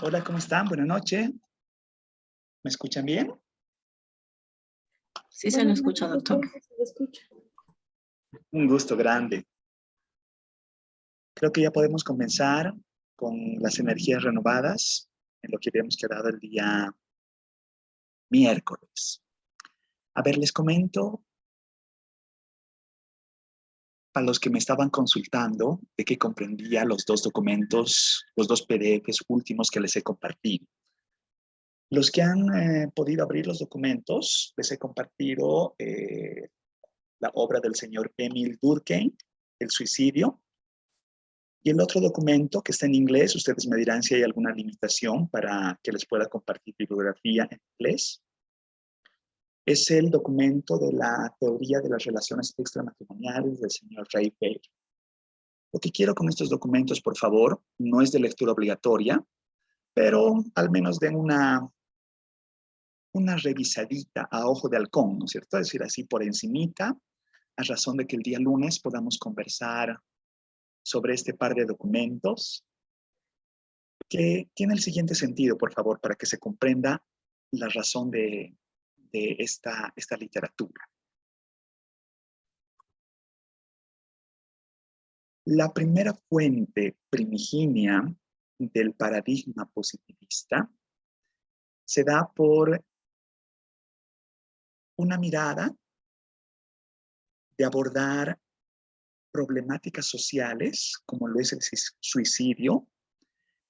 Hola, ¿cómo están? Buenas noches. ¿Me escuchan bien? Sí, se lo Buenas escucha, noches, doctor. doctor, se le escucha. Un gusto grande. Creo que ya podemos comenzar con las energías renovadas en lo que habíamos quedado el día miércoles. A ver, les comento a los que me estaban consultando de que comprendía los dos documentos, los dos PDFs últimos que les he compartido. Los que han podido abrir los documentos, les he compartido la obra del señor Emil Durkheim, El suicidio. Y el otro documento que está en inglés, ustedes me dirán si hay alguna limitación para que les pueda compartir bibliografía en inglés. Es el documento de la teoría de las relaciones extramatrimoniales del señor Ray Fair. Lo que quiero con estos documentos, por favor, no es de lectura obligatoria, pero al menos den una revisadita a ojo de halcón, ¿no es cierto? Es decir, así por encimita, a razón de que el día lunes podamos conversar sobre este par de documentos que tiene el siguiente sentido, por favor, para que se comprenda la razón de esta literatura. La primera fuente primigenia del paradigma positivista se da por una mirada de abordar problemáticas sociales, como lo es el suicidio,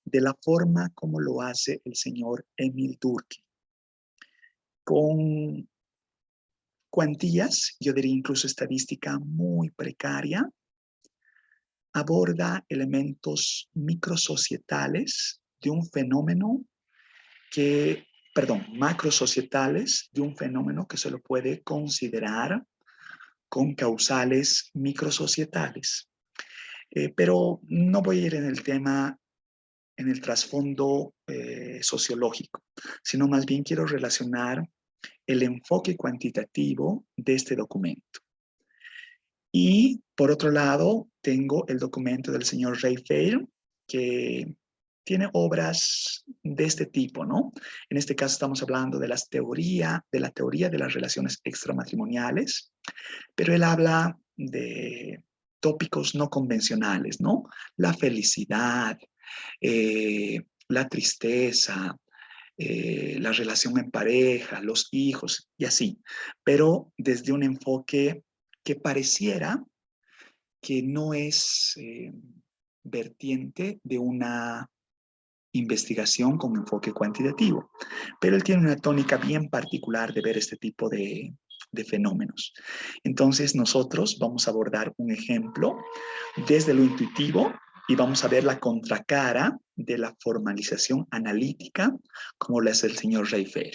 de la forma como lo hace el señor Emil Durkheim, con cuantías, yo diría incluso estadística muy precaria, aborda elementos microsocietales de un fenómeno macrosocietales de un fenómeno que se lo puede considerar con causales microsocietales. Pero no voy a ir en el tema, en el trasfondo sociológico, sino más bien quiero relacionar el enfoque cuantitativo de este documento. Y por otro lado, tengo el documento del señor Ray Fair, que tiene obras de este tipo, ¿no? En este caso estamos hablando de la teoría de las relaciones extramatrimoniales, pero él habla de tópicos no convencionales, ¿no? La felicidad, la tristeza, la relación en pareja, los hijos y así, pero desde un enfoque que pareciera que no es vertiente de una investigación con enfoque cuantitativo, pero él tiene una tónica bien particular de ver este tipo de fenómenos. Entonces nosotros vamos a abordar un ejemplo desde lo intuitivo y vamos a ver la contracara de la formalización analítica como lo hace el señor Ray Fair.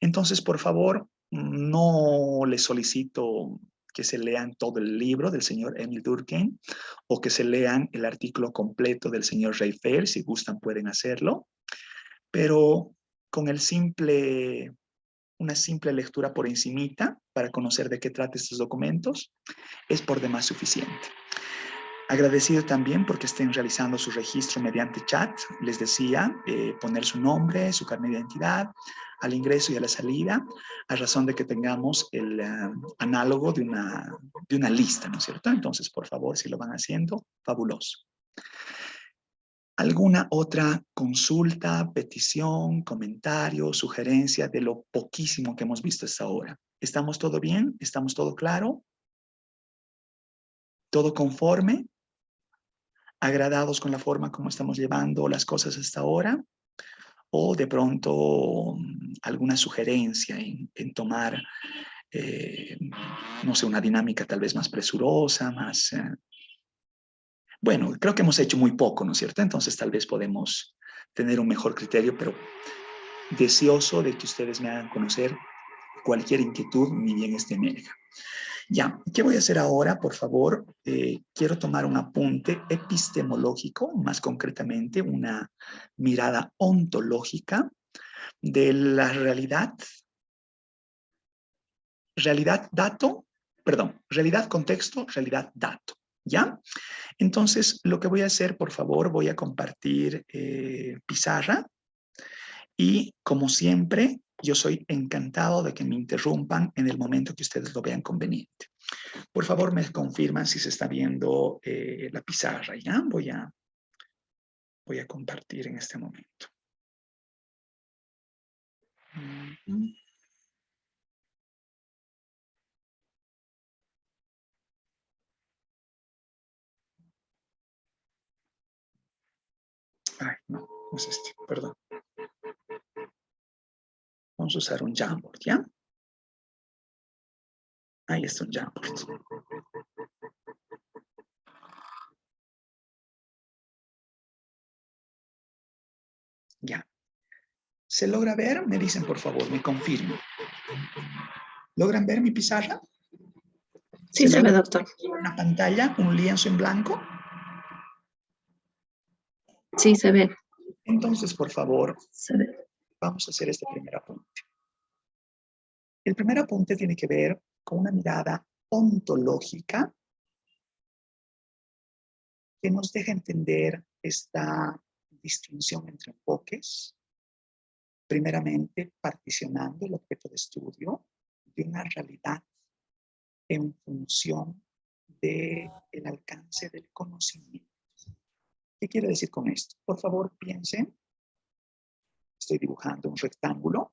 Entonces, por favor, no les solicito que se lean todo el libro del señor Emil Durkheim o que se lean el artículo completo del señor Ray Fair, si gustan pueden hacerlo, pero con una simple lectura por encimita para conocer de qué trata estos documentos es por demás suficiente. Agradecido también porque estén realizando su registro mediante chat. Les decía, poner su nombre, su carnet de identidad, al ingreso y a la salida, a razón de que tengamos el análogo de una lista, ¿no es cierto? Entonces, por favor, si lo van haciendo, fabuloso. ¿Alguna otra consulta, petición, comentario, sugerencia de lo poquísimo que hemos visto hasta ahora? ¿Estamos todo bien? ¿Estamos todo claro? ¿Todo conforme? ¿Agradados con la forma como estamos llevando las cosas hasta ahora? ¿O de pronto alguna sugerencia en tomar, no sé, una dinámica tal vez más presurosa, más... Bueno, creo que hemos hecho muy poco, ¿no es cierto? Entonces tal vez podemos tener un mejor criterio, pero deseoso de que ustedes me hagan conocer cualquier inquietud, ni bien esté emerja. Ya, ¿qué voy a hacer ahora? Por favor, quiero tomar un apunte epistemológico, más concretamente una mirada ontológica de la realidad contexto, realidad dato, ¿ya? Entonces, lo que voy a hacer, por favor, voy a compartir pizarra Y como siempre, yo soy encantado de que me interrumpan en el momento que ustedes lo vean conveniente. Por favor, me confirman si se está viendo la pizarra. Ya voy a compartir en este momento. Ay, no, no es este, perdón. Vamos a usar un Jamboard, ¿ya? Ahí está un Jamboard. Ya. ¿Se logra ver? Me dicen, por favor, me confirman. ¿Logran ver mi pizarra? Sí, se ve, logra doctor. una pantalla, un lienzo en blanco? Sí, se ve. Entonces, por favor, Se ve. vamos a hacer este primer apunte. El primer apunte tiene que ver con una mirada ontológica que nos deja entender esta distinción entre enfoques, primeramente particionando el objeto de estudio de una realidad en función del alcance del conocimiento. ¿Qué quiere decir con esto? Por favor, piensen. Estoy dibujando un rectángulo.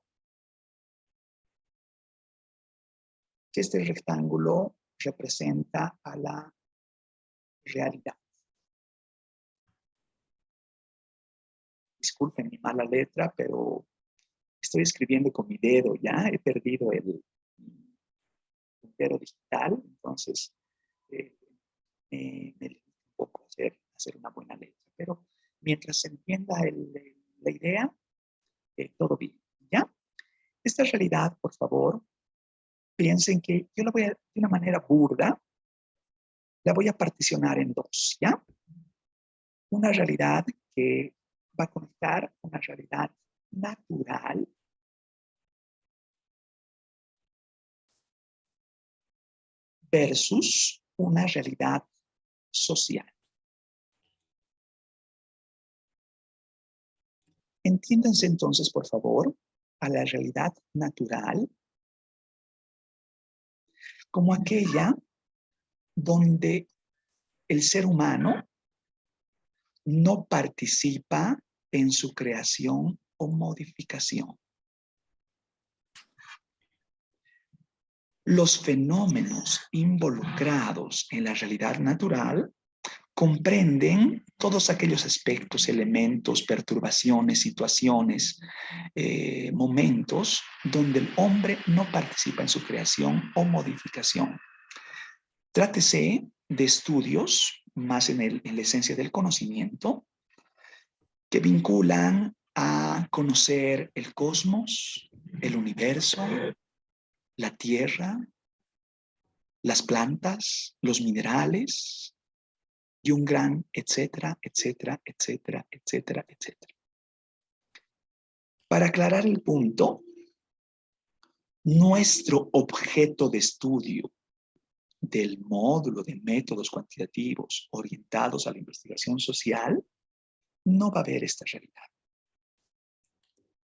Que este rectángulo representa a la realidad. Disculpen mi mala letra, pero estoy escribiendo con mi dedo ya. He perdido el dedo digital, entonces me limito un poco a hacer una buena letra. Pero mientras se entienda la idea, todo bien, ¿ya? Esta realidad, por favor, piensen que yo la voy a, de una manera burda, la voy a particionar en dos, ¿ya? Una realidad que va a conectar una realidad natural versus una realidad social. Entiéndanse entonces, por favor, a la realidad natural como aquella donde el ser humano no participa en su creación o modificación. Los fenómenos involucrados en la realidad natural comprenden todos aquellos aspectos, elementos, perturbaciones, situaciones, momentos donde el hombre no participa en su creación o modificación. Trátese de estudios más en la esencia del conocimiento que vinculan a conocer el cosmos, el universo, la tierra, las plantas, los minerales y un gran etcétera, etcétera, etcétera, etcétera, etcétera. Para aclarar el punto, nuestro objeto de estudio del módulo de métodos cuantitativos orientados a la investigación social no va a ver esta realidad.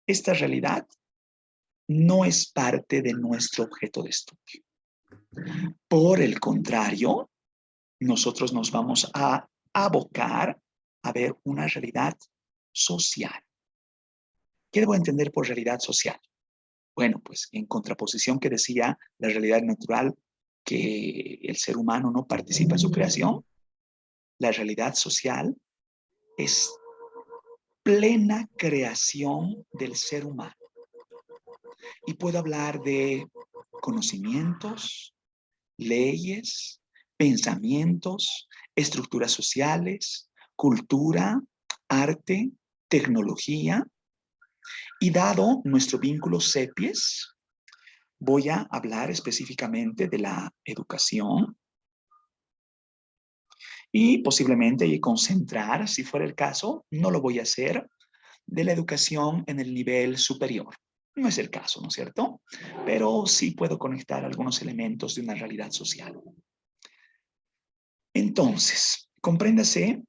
Esta realidad no es parte de nuestro objeto de estudio. Por el contrario, nosotros nos vamos a abocar a ver una realidad social. ¿Qué debo entender por realidad social? Bueno, pues en contraposición que decía la realidad natural, que el ser humano no participa en su creación, la realidad social es plena creación del ser humano. Y puedo hablar de conocimientos, leyes, pensamientos, estructuras sociales, cultura, arte, tecnología. Y dado nuestro vínculo CEPIES, voy a hablar específicamente de la educación y posiblemente concentrar, si fuera el caso, no lo voy a hacer, de la educación en el nivel superior. No es el caso, ¿no es cierto? Pero sí puedo conectar algunos elementos de una realidad social. Entonces, compréndase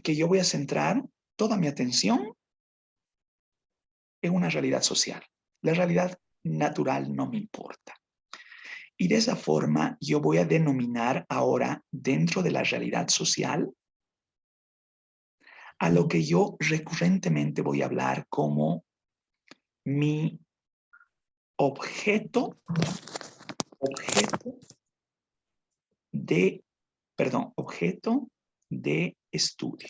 que yo voy a centrar toda mi atención en una realidad social. La realidad natural no me importa. Y de esa forma yo voy a denominar ahora dentro de la realidad social a lo que yo recurrentemente voy a hablar como mi objeto de, objeto de estudio.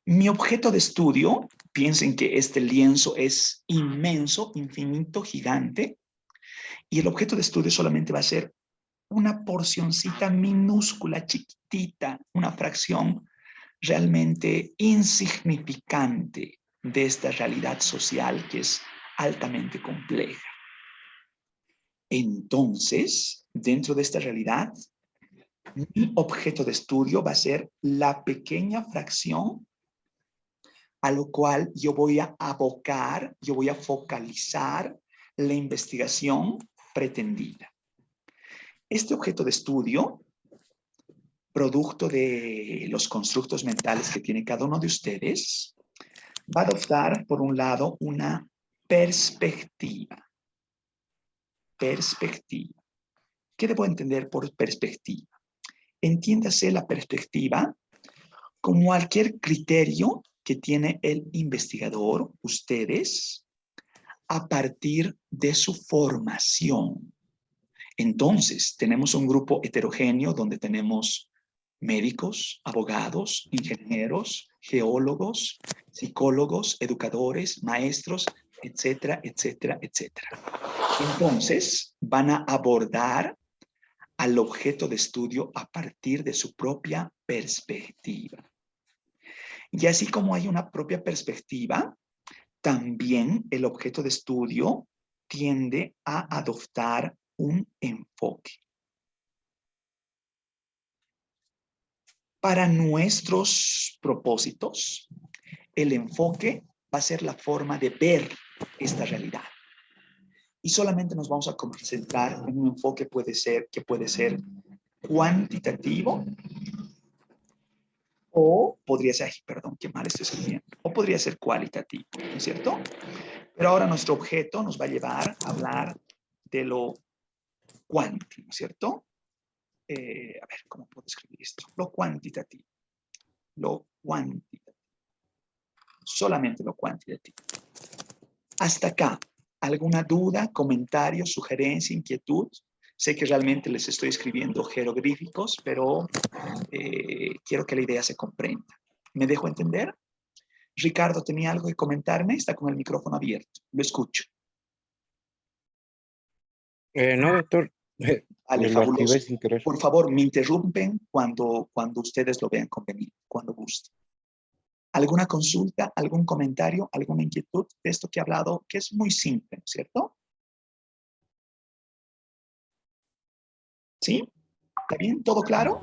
Mi objeto de estudio, piensen que este lienzo es inmenso, infinito, gigante, y el objeto de estudio solamente va a ser una porcioncita minúscula, chiquitita, una fracción realmente insignificante de esta realidad social que es altamente compleja. Entonces, dentro de esta realidad, mi objeto de estudio va a ser la pequeña fracción a lo cual yo voy a abocar, yo voy a focalizar la investigación pretendida. Este objeto de estudio, producto de los constructos mentales que tiene cada uno de ustedes, va a adoptar, por un lado, una perspectiva. Perspectiva. ¿Qué debo entender por perspectiva? Entiéndase la perspectiva como cualquier criterio que tiene el investigador, ustedes, a partir de su formación. Entonces, tenemos un grupo heterogéneo donde tenemos médicos, abogados, ingenieros, geólogos, psicólogos, educadores, maestros, etcétera, etcétera, etcétera. Entonces, van a abordar al objeto de estudio a partir de su propia perspectiva. Y así como hay una propia perspectiva, también el objeto de estudio tiende a adoptar un enfoque. Para nuestros propósitos, el enfoque va a ser la forma de ver esta realidad. Y solamente nos vamos a concentrar en un enfoque que puede ser cuantitativo, o podría ser, perdón, qué mal estoy escribiendo, o podría ser cualitativo, ¿no es cierto? Pero ahora nuestro objeto nos va a llevar a hablar de lo cuántico, ¿no es cierto? A ver, ¿cómo puedo escribir esto? Lo cuantitativo. Lo cuantitativo. Solamente lo cuantitativo. Hasta acá, ¿alguna duda, comentario, sugerencia, inquietud? Sé que realmente les estoy escribiendo jeroglíficos, pero quiero que la idea se comprenda. ¿Me dejo entender? Ricardo, ¿tenía algo que comentarme? Está con el micrófono abierto. Lo escucho. No, doctor, Vale, lo activé fabuloso. sin querer. Por favor, me interrumpen cuando ustedes lo vean conveniente, cuando gusten. ¿Alguna consulta, algún comentario, alguna inquietud de esto que he hablado, que es muy simple, ¿cierto? ¿Sí? ¿Está bien? ¿Todo claro?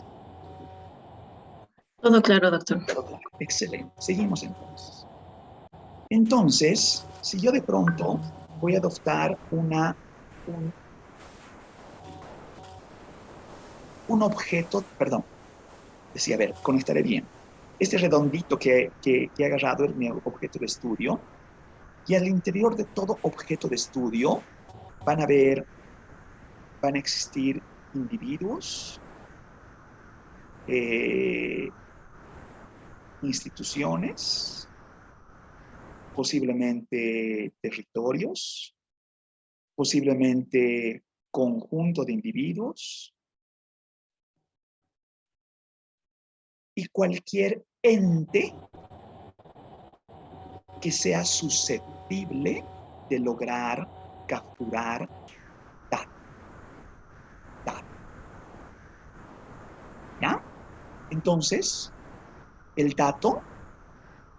Todo claro, doctor. Todo claro. Excelente. Seguimos entonces. Entonces, si yo de pronto voy a adoptar un objeto, perdón, decía, a ver, conectaré bien. Este redondito que he agarrado es mi objeto de estudio, y al interior de todo objeto de estudio van a existir individuos, instituciones, posiblemente territorios, posiblemente conjunto de individuos, y cualquier ente que sea susceptible de lograr capturar datos. ¿Ya? Entonces, el dato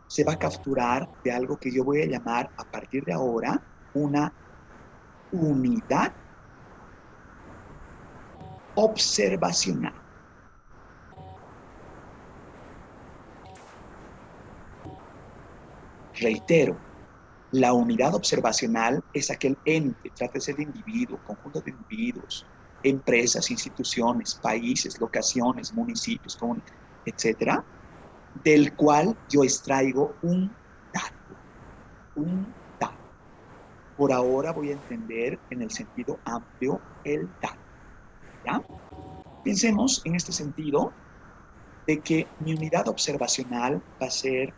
se va a capturar de algo que yo voy a llamar a partir de ahora una unidad observacional. Reitero, la unidad observacional es aquel ente, trátese de individuo, conjunto de individuos, empresas, instituciones, países, locaciones, municipios, etcétera, del cual yo extraigo un dato, un dato. Por ahora voy a entender en el sentido amplio el dato, ¿ya? Pensemos en este sentido de que mi unidad observacional va a ser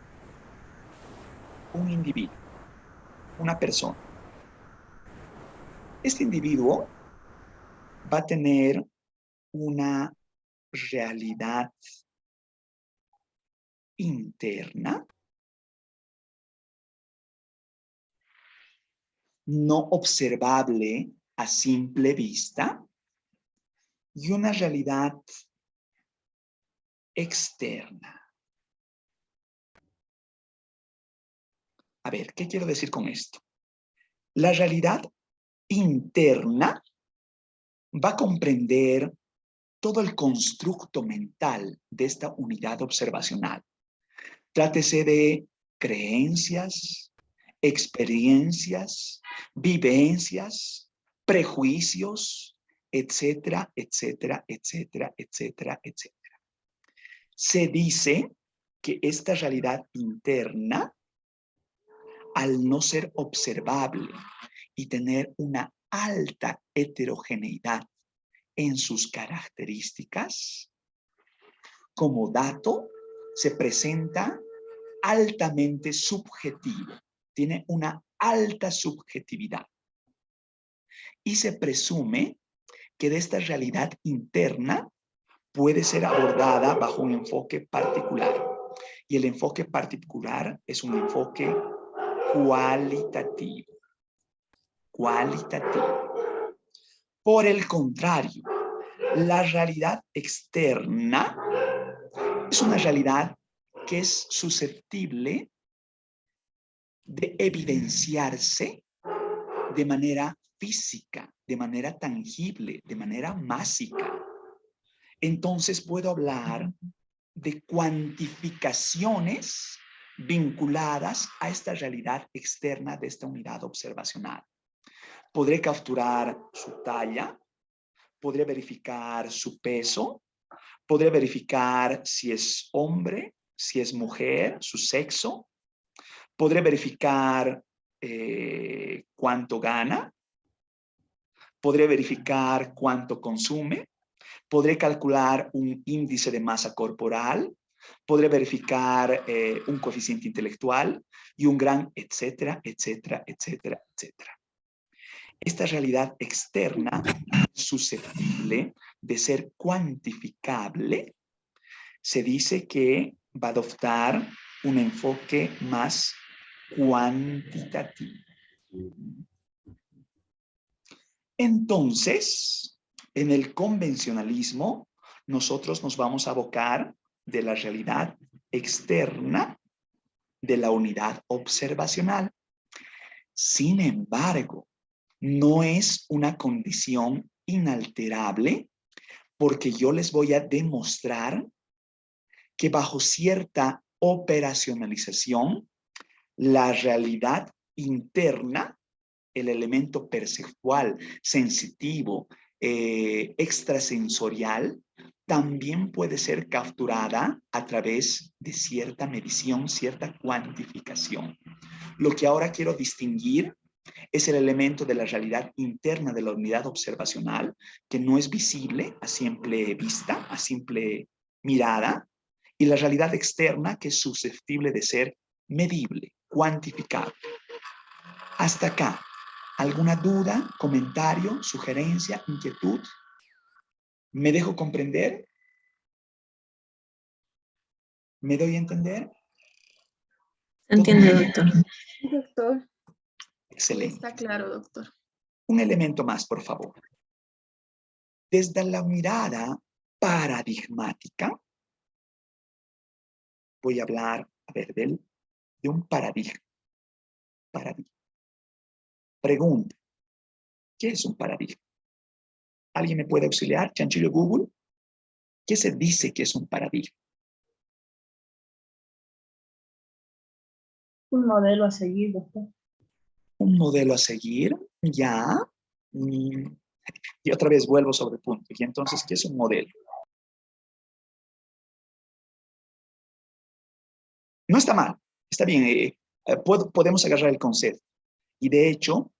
un individuo, una persona. Este individuo va a tener una realidad interna no observable a simple vista y una realidad externa. A ver, ¿qué quiero decir con esto? La realidad interna va a comprender todo el constructo mental de esta unidad observacional. Trátese de creencias, experiencias, vivencias, prejuicios, etcétera, etcétera, etcétera, etcétera, etcétera. Se dice que esta realidad interna, al no ser observable y tener una alta heterogeneidad en sus características, como dato, se presenta altamente subjetivo, tiene una alta subjetividad. Y se presume que de esta realidad interna puede ser abordada bajo un enfoque particular. Y el enfoque particular es un enfoque cualitativo. Cualitativo. Por el contrario, la realidad externa es una realidad que es susceptible de evidenciarse de manera física, de manera tangible, de manera másica. Entonces puedo hablar de cuantificaciones vinculadas a esta realidad externa de esta unidad observacional. Podré capturar su talla, podré verificar su peso, podré verificar si es hombre, si es mujer, su sexo, podré verificar cuánto gana, podré verificar cuánto consume, podré calcular un índice de masa corporal, podré verificar un coeficiente intelectual y un gran etcétera, etcétera, etcétera, etcétera. Esta realidad externa susceptible de ser cuantificable, se dice que va a adoptar un enfoque más cuantitativo. Entonces, en el convencionalismo, nosotros nos vamos a abocar de la realidad externa de la unidad observacional. Sin embargo, no es una condición inalterable porque yo les voy a demostrar que bajo cierta operacionalización, la realidad interna, el elemento perceptual, sensitivo, extrasensorial, también puede ser capturada a través de cierta medición, cierta cuantificación. Lo que ahora quiero distinguir es el elemento de la realidad interna de la unidad observacional, que no es visible a simple vista, a simple mirada, y la realidad externa, que es susceptible de ser medible, cuantificable. Hasta acá, ¿alguna duda, comentario, sugerencia, inquietud? ¿Me dejo comprender? ¿Me doy a entender? Se entiende, doctor. Doctor, Excelente. está claro, doctor. Un elemento más, por favor. Desde la mirada paradigmática, voy a hablar, a ver, de un paradigma. Pregunta, ¿qué es un paradigma? ¿Alguien me puede auxiliar? Chanchillo Google. ¿Qué se dice que es un paradigma? Un modelo a seguir, doctor. Un modelo a seguir, ya. Y otra vez vuelvo sobre el punto. Y entonces, ¿qué es un modelo? No está mal, está bien. Podemos agarrar el concepto. Y de hecho,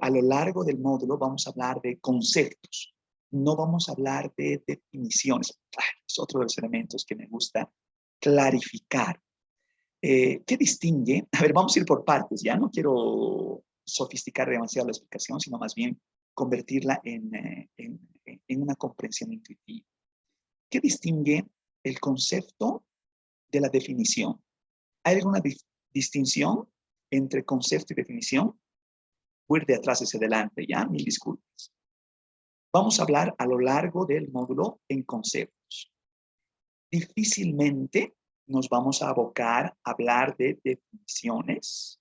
a lo largo del módulo vamos a hablar de conceptos. No vamos a hablar de definiciones. Es otro de los elementos que me gusta clarificar. ¿Qué distingue? A ver, vamos a ir por partes, ya no quiero sofisticar demasiado la explicación, sino más bien convertirla en una comprensión intuitiva. ¿Qué distingue el concepto de la definición? ¿Hay alguna distinción entre concepto y definición? Voy de atrás hacia adelante, ya, mil disculpas. Vamos a hablar a lo largo del módulo en conceptos. Difícilmente nos vamos a abocar a hablar de definiciones.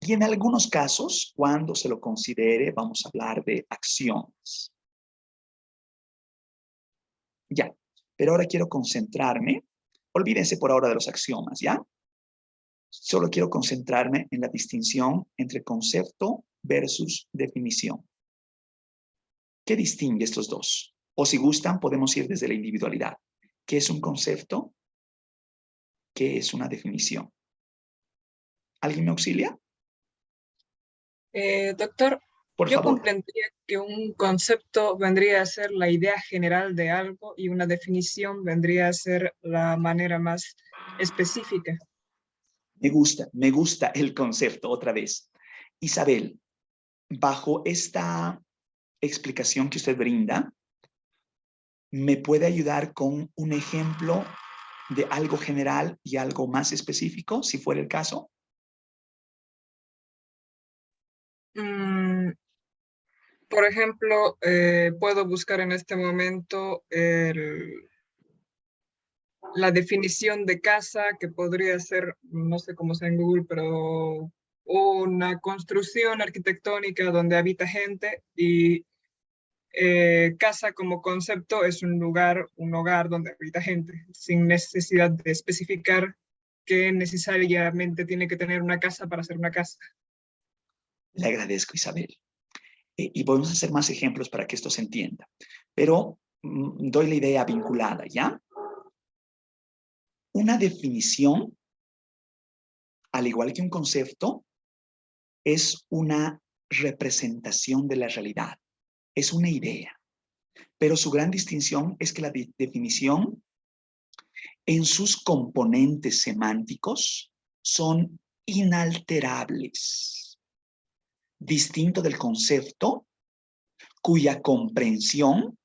Y en algunos casos, cuando se lo considere, vamos a hablar de acciones. Ya, pero ahora quiero concentrarme. Olvídense por ahora de los axiomas, ¿ya? Solo quiero concentrarme en la distinción entre concepto versus definición. ¿Qué distingue estos dos? O si gustan, podemos ir desde la individualidad. ¿Qué es un concepto? ¿Qué es una definición? ¿Alguien me auxilia? Doctor, Por yo favor. comprendería que un concepto vendría a ser la idea general de algo y una definición vendría a ser la manera más específica. Me gusta el concepto otra vez. Isabel, bajo esta explicación que usted brinda, ¿me puede ayudar con un ejemplo de algo general y algo más específico, si fuera el caso? Por ejemplo, puedo buscar en este momento la definición de casa, que podría ser, no sé cómo sea en Google, pero una construcción arquitectónica donde habita gente, y casa como concepto es un lugar, un hogar donde habita gente, sin necesidad de especificar que necesariamente tiene que tener una casa para ser una casa. Le agradezco, Isabel. Y podemos hacer más ejemplos para que esto se entienda. Pero doy la idea vinculada, ¿ya? Una definición, al igual que un concepto, es una representación de la realidad. Es una idea. Pero su gran distinción es que la definición, en sus componentes semánticos, son inalterables. Distinto del concepto, cuya comprensión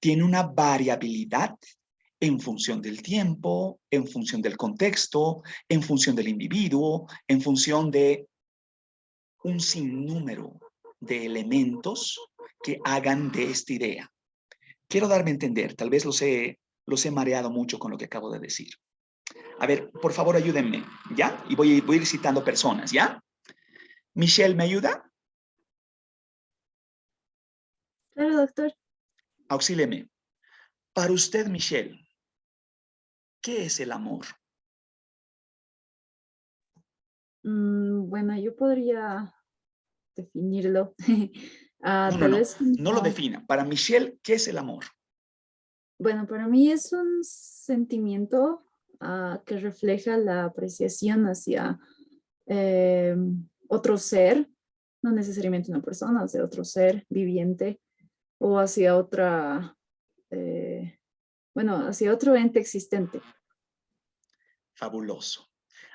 tiene una variabilidad en función del tiempo, en función del contexto, en función del individuo, en función de un sinnúmero de elementos que hagan de esta idea. Quiero darme a entender, tal vez los he mareado mucho con lo que acabo de decir. A ver, por favor, ayúdenme, ¿ya? Y voy a ir citando personas, ¿ya? Michelle, ¿me ayuda? Claro, doctor. Auxílieme. Para usted, Michelle, ¿qué es el amor? Bueno, yo podría definirlo. No. Vez No lo defina. Para Michelle, ¿qué es el amor? Bueno, para mí es un sentimiento que refleja la apreciación hacia otro ser, no necesariamente una persona, hacia otro ser viviente o hacia hacia otro ente existente. Fabuloso.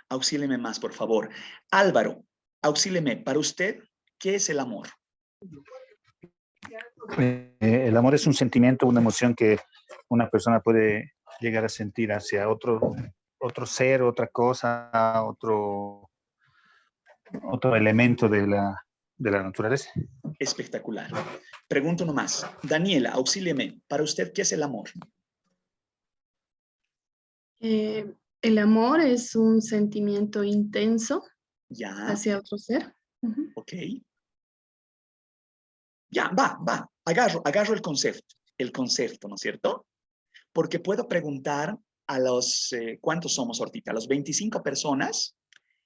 Auxílieme más, por favor. Álvaro, auxílieme. Para usted, ¿qué es el amor? El amor es un sentimiento, una emoción que una persona puede llegar a sentir hacia otro ser, otra cosa, otro elemento de la naturaleza. Espectacular. Pregunto nomás. Daniela, auxílieme. Para usted, ¿qué es el amor? El amor es un sentimiento intenso Ya. hacia otro ser. Ok. Ya, va. Agarro el concepto, ¿no es cierto? Porque puedo preguntar a los, ¿cuántos somos ahorita? A los 25 personas,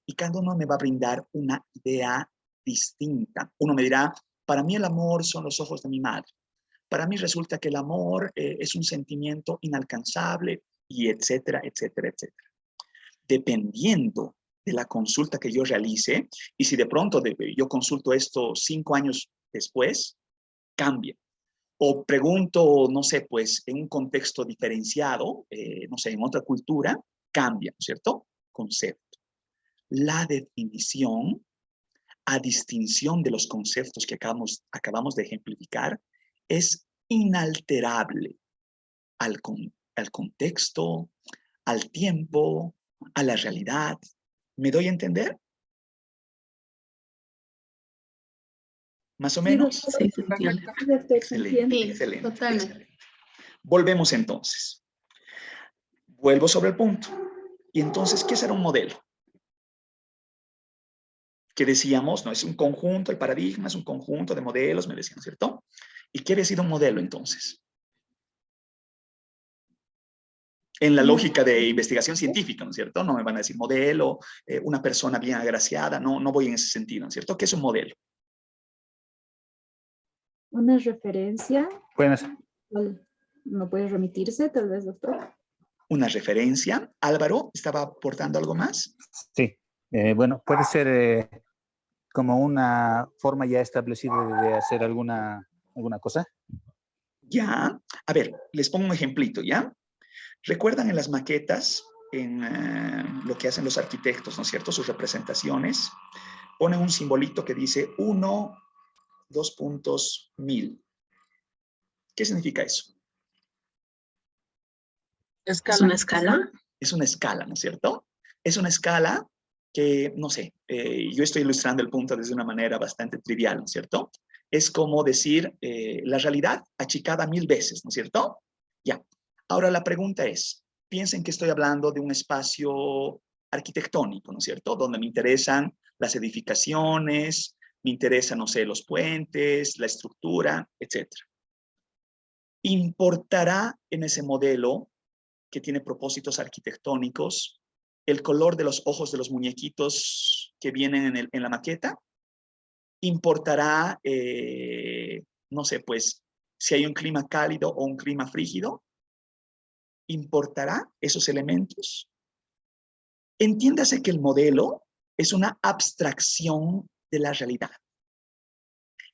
y cada uno me va a brindar una idea distinta. Uno me dirá, para mí el amor son los ojos de mi madre. Para mí resulta que el amor es un sentimiento inalcanzable y etcétera, etcétera, etcétera. Dependiendo de la consulta que yo realice, y si de pronto yo consulto esto 5 años después, cambia. O pregunto, no sé, pues en un contexto diferenciado, no sé, en otra cultura, cambia, ¿no es cierto? Concepto. La definición, a distinción de los conceptos que acabamos de ejemplificar, es inalterable al contexto, al tiempo, a la realidad. ¿Me doy a entender? ¿Más o Sí, menos? doctor. Sí, se entiende. Perfecto. Perfecto, se Excelente, entiende. Sí, excelente, totalmente. excelente. Volvemos entonces. Vuelvo sobre el punto. Y entonces, ¿qué será un modelo? Que decíamos, no es un conjunto, el paradigma es un conjunto de modelos, me decían, ¿cierto? ¿Y qué había sido un modelo entonces? En la lógica de investigación científica, ¿no es cierto? No me van a decir modelo, una persona bien agraciada, no, no voy en ese sentido, ¿no es cierto? ¿Qué es un modelo? Una referencia. Buenas. ¿No puede remitirse, tal vez, doctor? Una referencia. Álvaro, ¿estaba aportando algo más? Sí. Bueno, puede ser como una forma ya establecida de hacer alguna cosa. Ya. A ver, les pongo un ejemplito, ¿ya? ¿Recuerdan en las maquetas, en lo que hacen los arquitectos, ¿no es cierto? Sus representaciones, ponen un simbolito que dice 1, 2 puntos, 1000. ¿Qué significa eso? ¿Es Escala. una escala? Es una escala, ¿no es cierto? Es una escala que, no sé, yo estoy ilustrando el punto desde una manera bastante trivial, ¿no es cierto? Es como decir la realidad achicada 1000 veces, ¿no es cierto? Ya. Ahora la pregunta es, piensen que estoy hablando de un espacio arquitectónico, ¿no es cierto? Donde me interesan las edificaciones, me interesan, no sé, los puentes, la estructura, etcétera. ¿Importará en ese modelo que tiene propósitos arquitectónicos el color de los ojos de los muñequitos que vienen en la maqueta? ¿Importará, no sé, pues, si hay un clima cálido o un clima frígido? ¿Importará esos elementos? Entiéndase que el modelo es una abstracción de la realidad.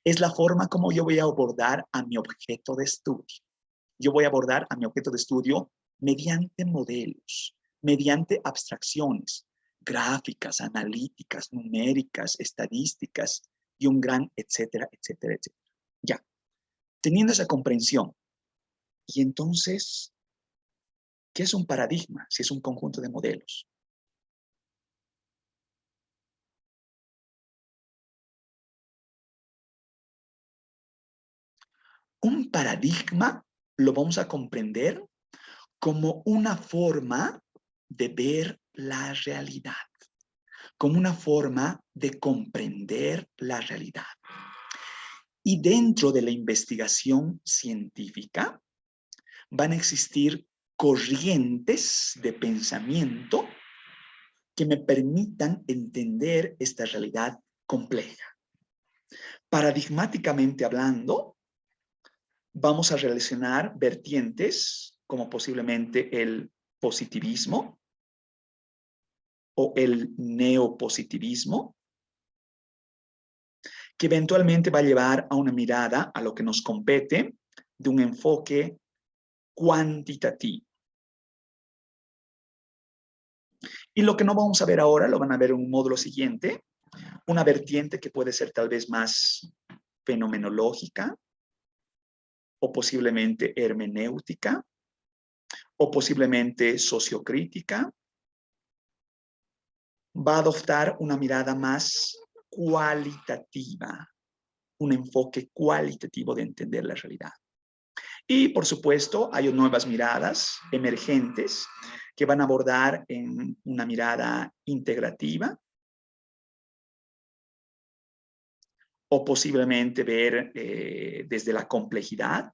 Es la forma como yo voy a abordar a mi objeto de estudio. Yo voy a abordar a mi objeto de estudio mediante modelos, mediante abstracciones, gráficas, analíticas, numéricas, estadísticas y un gran etcétera, etcétera, etcétera. Ya, teniendo esa comprensión, y entonces, ¿qué es un paradigma si es un conjunto de modelos? Un paradigma lo vamos a comprender como una forma de ver la realidad, como una forma de comprender la realidad. Y dentro de la investigación científica van a existir corrientes de pensamiento que me permitan entender esta realidad compleja. Paradigmáticamente hablando, vamos a relacionar vertientes como posiblemente el positivismo o el neopositivismo, que eventualmente va a llevar a una mirada a lo que nos compete de un enfoque cuantitativo. Y lo que no vamos a ver ahora, lo van a ver en un módulo siguiente, una vertiente que puede ser tal vez más fenomenológica, o posiblemente hermenéutica, o posiblemente sociocrítica, va a adoptar una mirada más cualitativa, un enfoque cualitativo de entender la realidad. Y, por supuesto, hay nuevas miradas emergentes que van a abordar en una mirada integrativa o posiblemente ver desde la complejidad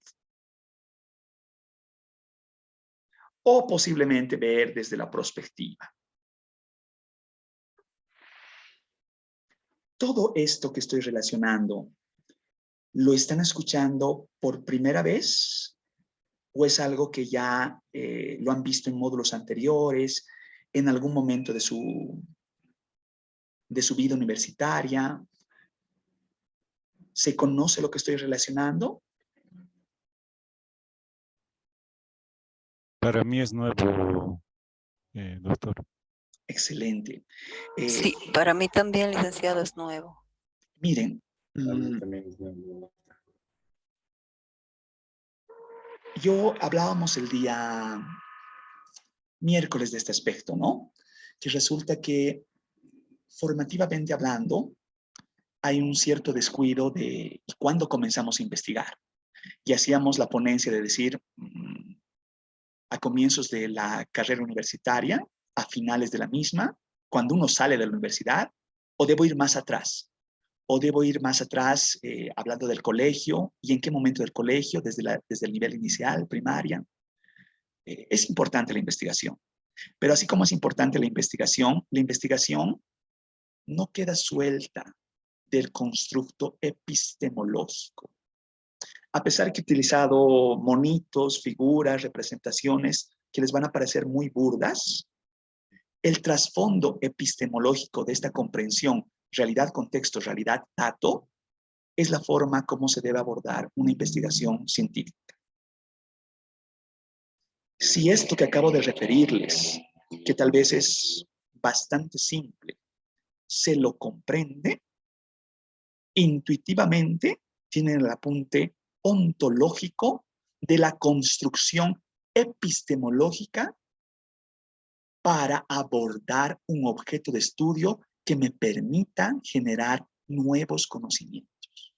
o posiblemente ver desde la prospectiva. Todo esto que estoy relacionando, ¿lo están escuchando por primera vez ¿O es algo que ya lo han visto en módulos anteriores, en algún momento de su vida universitaria? ¿Se conoce lo que estoy relacionando? Para mí es nuevo, doctor. Excelente. Sí, para mí también, licenciado, es nuevo. Miren, hablábamos el día miércoles de este aspecto, ¿no? Que resulta que formativamente hablando hay un cierto descuido de cuándo comenzamos a investigar. Y hacíamos la ponencia de decir, a comienzos de la carrera universitaria, a finales de la misma, cuando uno sale de la universidad, o debo ir más atrás. O debo ir más atrás hablando del colegio, y en qué momento del colegio, desde el nivel inicial, primaria. Es importante la investigación. Pero así como es importante la investigación no queda suelta del constructo epistemológico. A pesar que he utilizado monitos, figuras, representaciones que les van a parecer muy burdas, el trasfondo epistemológico de esta comprensión, realidad, contexto, realidad, dato, es la forma como se debe abordar una investigación científica. Si esto que acabo de referirles, que tal vez es bastante simple, se lo comprende, intuitivamente tienen el apunte ontológico de la construcción epistemológica para abordar un objeto de estudio que me permita generar nuevos conocimientos.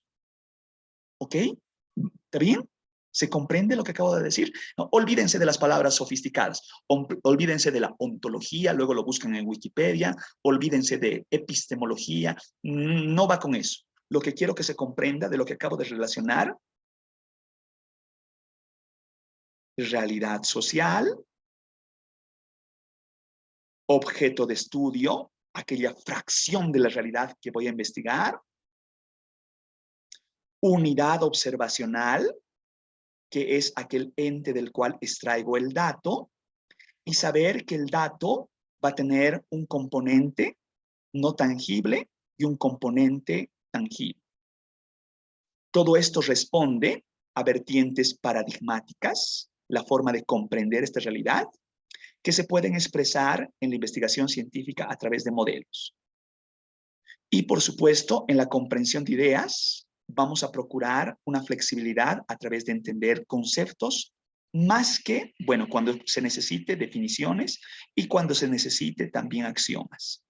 ¿Ok? ¿Está bien? ¿Se comprende lo que acabo de decir? No, olvídense de las palabras sofisticadas, olvídense de la ontología, luego lo buscan en Wikipedia, olvídense de epistemología, no va con eso. Lo que quiero que se comprenda de lo que acabo de relacionar, realidad social, objeto de estudio, aquella fracción de la realidad que voy a investigar, unidad observacional, que es aquel ente del cual extraigo el dato, y saber que el dato va a tener un componente no tangible y un componente tangible. Todo esto responde a vertientes paradigmáticas, la forma de comprender esta realidad, que se pueden expresar en la investigación científica a través de modelos. Y por supuesto, en la comprensión de ideas, vamos a procurar una flexibilidad a través de entender conceptos, más que, bueno, cuando se necesite definiciones y cuando se necesite también axiomas.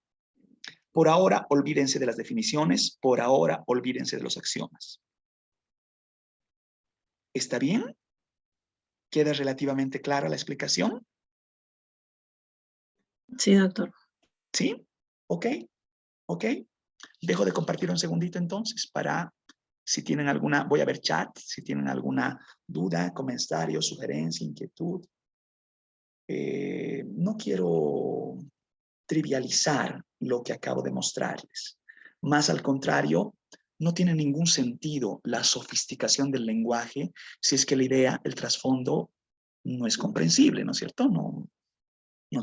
Por ahora, olvídense de las definiciones, por ahora, olvídense de los axiomas. ¿Está bien? ¿Queda relativamente clara la explicación? Sí, doctor. ¿Sí? Ok, ok. Dejo de compartir un segundito entonces para, si tienen alguna, voy a ver chat, si tienen alguna duda, comentario, sugerencia, inquietud. No quiero trivializar lo que acabo de mostrarles. Más al contrario, no tiene ningún sentido la sofisticación del lenguaje si es que la idea, el trasfondo, no es comprensible, ¿no es cierto? No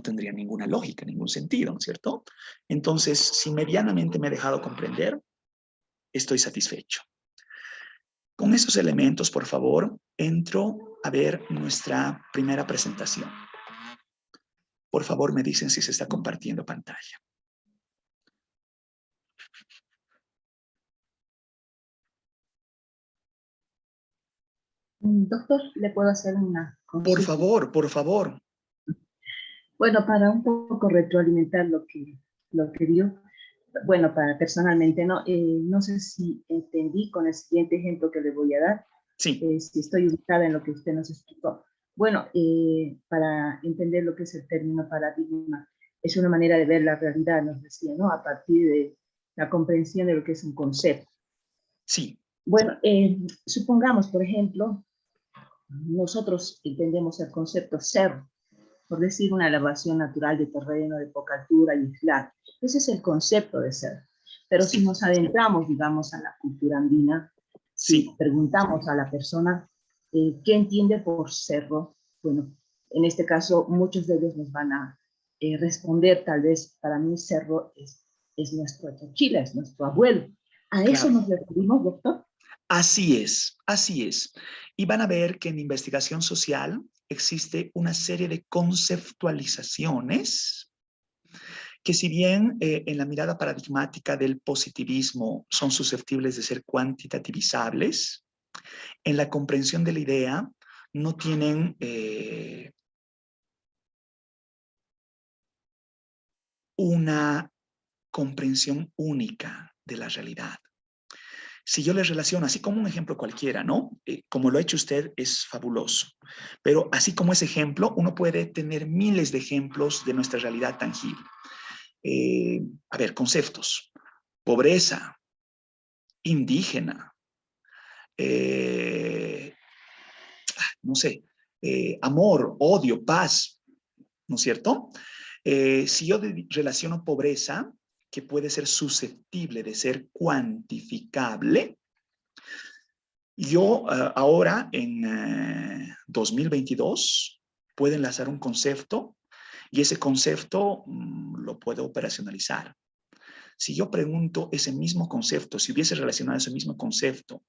tendría ninguna lógica, ningún sentido, ¿no es cierto? Entonces, si medianamente me he dejado comprender, estoy satisfecho. Con estos elementos, por favor, entro a ver nuestra primera presentación. Por favor, me dicen si se está compartiendo pantalla. Doctor, ¿le puedo hacer una consulta? Por favor, por favor. Bueno, para un poco retroalimentar lo que dio, bueno, personalmente, no sé si entendí con el siguiente ejemplo que le voy a dar, Sí. si estoy ubicada en lo que usted nos explicó. Bueno, para entender lo que es el término paradigma, es una manera de ver la realidad, nos decía, ¿no? A partir de la comprensión de lo que es un concepto. Sí. Bueno, supongamos, por ejemplo, nosotros entendemos el concepto ser, por decir una elevación natural de terreno de poca altura y aislado. Ese es el concepto de ser. Pero si nos adentramos, digamos, a la cultura andina, si preguntamos a la persona, ¿Qué entiende por cerro? Bueno, en este caso muchos de ellos nos van a responder, tal vez para mí cerro es nuestro Tochila, es nuestro abuelo. ¿A eso Claro. nos referimos, doctor? Así es, así es. Y van a ver que en investigación social existe una serie de conceptualizaciones que, si bien en la mirada paradigmática del positivismo son susceptibles de ser cuantitativizables, en la comprensión de la idea no tienen una comprensión única de la realidad. Si yo les relaciono, así como un ejemplo cualquiera, ¿no? Como lo ha hecho usted, es fabuloso. Pero así como ese ejemplo, uno puede tener miles de ejemplos de nuestra realidad tangible. A ver, conceptos. Pobreza, indígena, no sé, amor, odio, paz, ¿no es cierto? Si yo relaciono pobreza, que puede ser susceptible de ser cuantificable, yo ahora en 2022 puedo enlazar un concepto y ese concepto lo puedo operacionalizar. Si yo pregunto ese mismo concepto, si hubiese relacionado ese mismo concepto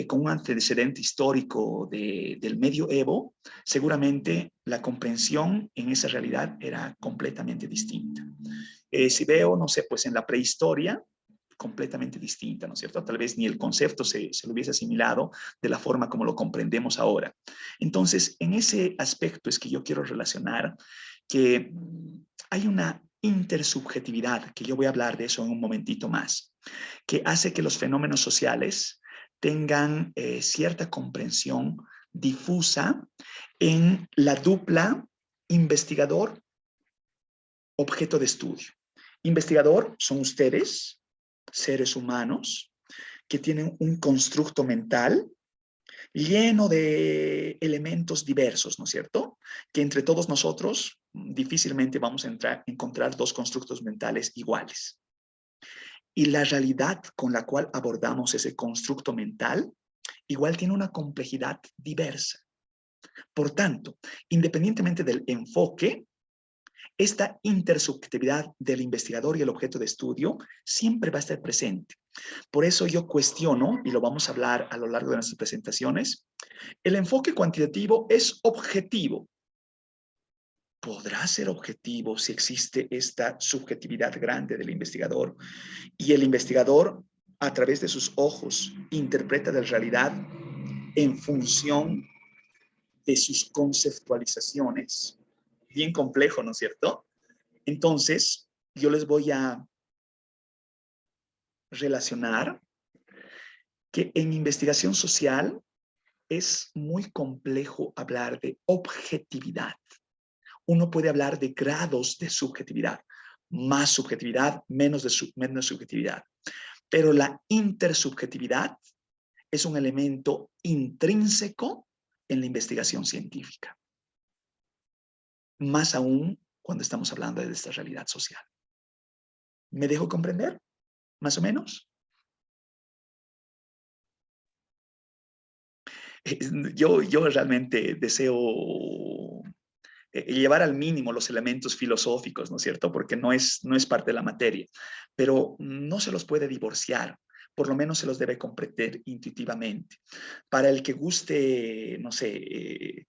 con un antecedente histórico del medioevo, seguramente la comprensión en esa realidad era completamente distinta. Si veo, no sé, pues en la prehistoria, completamente distinta, ¿no es cierto? Tal vez ni el concepto se lo hubiese asimilado de la forma como lo comprendemos ahora. Entonces, en ese aspecto es que yo quiero relacionar que hay una intersubjetividad, que yo voy a hablar de eso en un momentito más, que hace que los fenómenos sociales tengan cierta comprensión difusa en la dupla investigador-objeto de estudio. Investigador son ustedes, seres humanos, que tienen un constructo mental lleno de elementos diversos, ¿no es cierto? Que entre todos nosotros difícilmente vamos a encontrar dos constructos mentales iguales. Y la realidad con la cual abordamos ese constructo mental igual tiene una complejidad diversa. Por tanto, independientemente del enfoque, esta intersubjetividad del investigador y el objeto de estudio siempre va a estar presente. Por eso yo cuestiono, y lo vamos a hablar a lo largo de nuestras presentaciones, el enfoque cuantitativo es objetivo. ¿Podrá ser objetivo si existe esta subjetividad grande del investigador y el investigador, a través de sus ojos, interpreta la realidad en función de sus conceptualizaciones? Bien complejo, ¿no es cierto? Entonces, yo les voy a relacionar que en investigación social es muy complejo hablar de objetividad. Uno puede hablar de grados de subjetividad, más subjetividad, menos subjetividad. Pero la intersubjetividad es un elemento intrínseco en la investigación científica. Más aún cuando estamos hablando de esta realidad social. ¿Me dejo comprender? ¿Más o menos? Yo realmente deseo llevar al mínimo los elementos filosóficos, ¿no es cierto? Porque no es parte de la materia, pero no se los puede divorciar, por lo menos se los debe comprender intuitivamente. Para el que guste, no sé,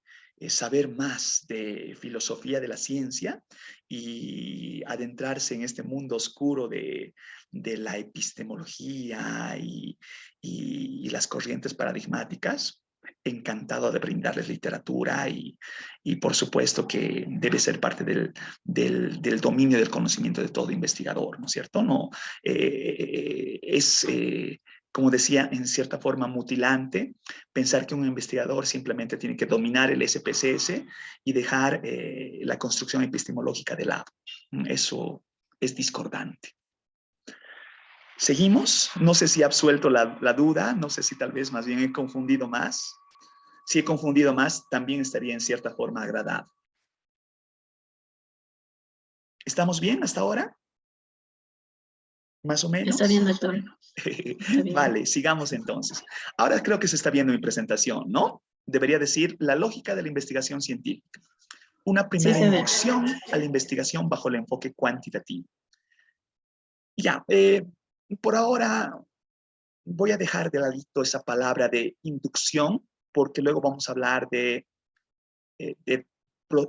saber más de filosofía de la ciencia y adentrarse en este mundo oscuro de la epistemología y las corrientes paradigmáticas, encantado de brindarles literatura y por supuesto que debe ser parte del dominio del conocimiento de todo investigador, ¿no es cierto? No, como decía, en cierta forma mutilante pensar que un investigador simplemente tiene que dominar el SPSS y dejar la construcción epistemológica de lado. Eso es discordante. ¿Seguimos? No sé si he absuelto la duda, no sé si tal vez más bien he confundido más. Si he confundido más, también estaría en cierta forma agradable. ¿Estamos bien hasta ahora? ¿Más o menos? Está bien, doctor. Está bien. Vale, sigamos entonces. Ahora creo que se está viendo mi presentación, ¿no? debería decir la lógica de la investigación científica. Una Sí primera se ve. inducción a la investigación bajo el enfoque cuantitativo. Ya, por ahora voy a dejar de ladito esa palabra de inducción, porque luego vamos a hablar de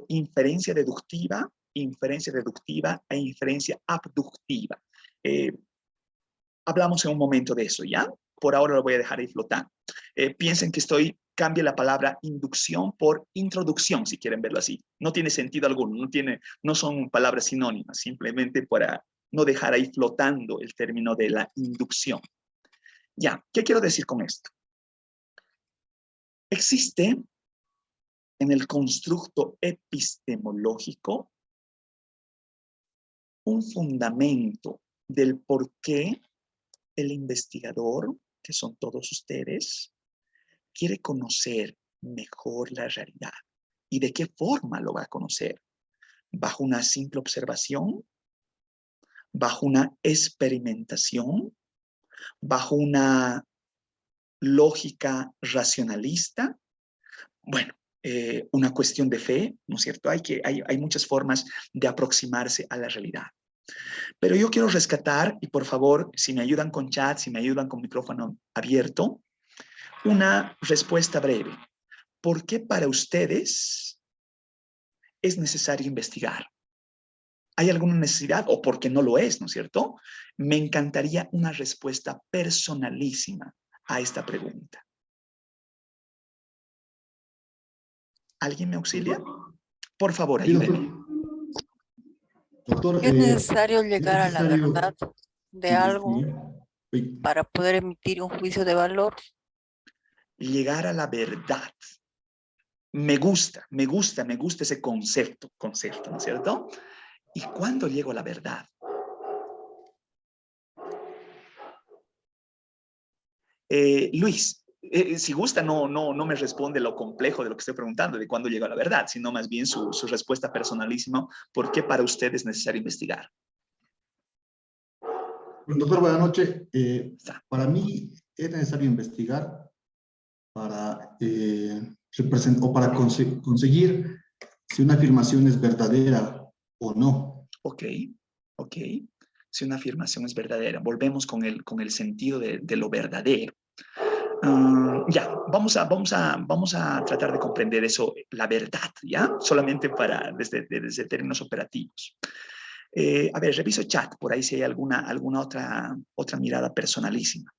inferencia deductiva e inferencia abductiva. Hablamos en un momento de eso, ¿ya? Por ahora lo voy a dejar ahí flotando. Piensen que cambie la palabra inducción por introducción, si quieren verlo así. No tiene sentido alguno, no son palabras sinónimas, simplemente para no dejar ahí flotando el término de la inducción. Ya, ¿qué quiero decir con esto? Existe en el constructo epistemológico un fundamento del por qué el investigador, que son todos ustedes, quiere conocer mejor la realidad. ¿Y de qué forma lo va a conocer? ¿Bajo una simple observación? ¿Bajo una experimentación? ¿Bajo una lógica racionalista? Bueno, una cuestión de fe, ¿no es cierto? Hay muchas formas de aproximarse a la realidad. Pero yo quiero rescatar, y por favor, si me ayudan con chat, si me ayudan con micrófono abierto, una respuesta breve. ¿Por qué para ustedes es necesario investigar? ¿Hay alguna necesidad o por qué no lo es, no es cierto? Me encantaría una respuesta personalísima a esta pregunta. ¿Alguien me auxilia? Por favor, Sí, ayúdenme. doctor, Es necesario es llegar a la necesario verdad de algo investigar. Uy, para poder emitir un juicio de valor. Llegar a la verdad. Me gusta ese concepto, ¿no es cierto? ¿Y cuándo llego a la verdad? Luis, si gusta, no me responde lo complejo de lo que estoy preguntando, de cuándo llego a la verdad, sino más bien su respuesta personalísima, ¿por qué para usted es necesario investigar? bueno, doctor, buenas noches. Está. Para mí es necesario investigar para, para conseguir si una afirmación es verdadera o no. Ok. Si una afirmación es verdadera, volvemos con el sentido de lo verdadero. Ya, vamos a tratar de comprender eso, la verdad, ¿ya? Solamente desde términos operativos. A ver, reviso chat, por ahí si hay alguna otra mirada personalísima.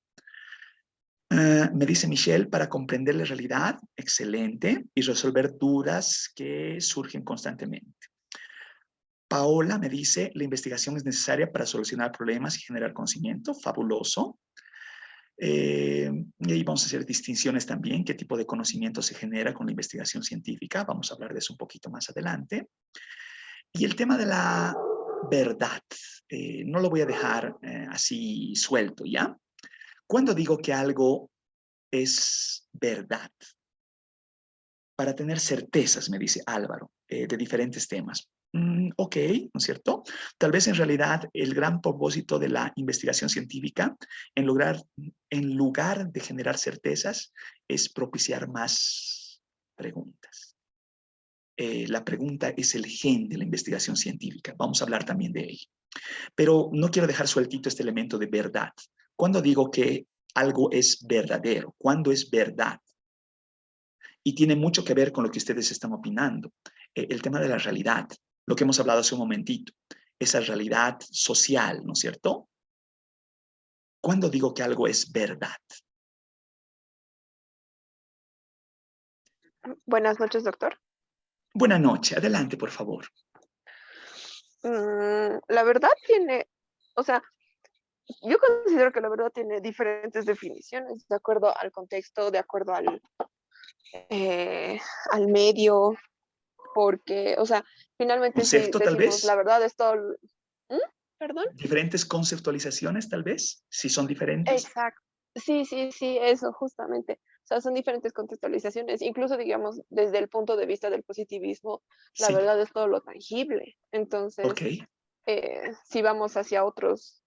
Me dice Michelle, para comprender la realidad, excelente, y resolver dudas que surgen constantemente. Paola me dice, la investigación es necesaria para solucionar problemas y generar conocimiento, fabuloso. Y ahí vamos a hacer distinciones también, qué tipo de conocimiento se genera con la investigación científica, vamos a hablar de eso un poquito más adelante. Y el tema de la verdad, no lo voy a dejar así suelto, ¿ya? Cuando digo que algo es verdad, para tener certezas, me dice Álvaro, de diferentes temas. Ok, ¿no es cierto? Tal vez en realidad el gran propósito de la investigación científica, en lugar de generar certezas, es propiciar más preguntas. La pregunta es el gen de la investigación científica. Vamos a hablar también de ello. Pero no quiero dejar sueltito este elemento de verdad. Cuando digo que algo es verdadero, ¿cuándo es verdad? Y tiene mucho que ver con lo que ustedes están opinando. El tema de la realidad, lo que hemos hablado hace un momentito, esa realidad social, ¿no es cierto? ¿Cuándo digo que algo es verdad? Buenas noches, doctor. Buenas noches, adelante, por favor. La verdad tiene, o sea, yo considero que la verdad tiene diferentes definiciones de acuerdo al contexto, de acuerdo al medio, porque, o sea, finalmente si ¿Concepto, tal decimos la vez? verdad es todo, ¿Perdón? ¿Diferentes conceptualizaciones, tal vez? Si son diferentes. Exacto. Sí, eso justamente. O sea, son diferentes contextualizaciones. Incluso, digamos, desde el punto de vista del positivismo, la Sí. verdad es todo lo tangible. Entonces, Ok. si vamos hacia otras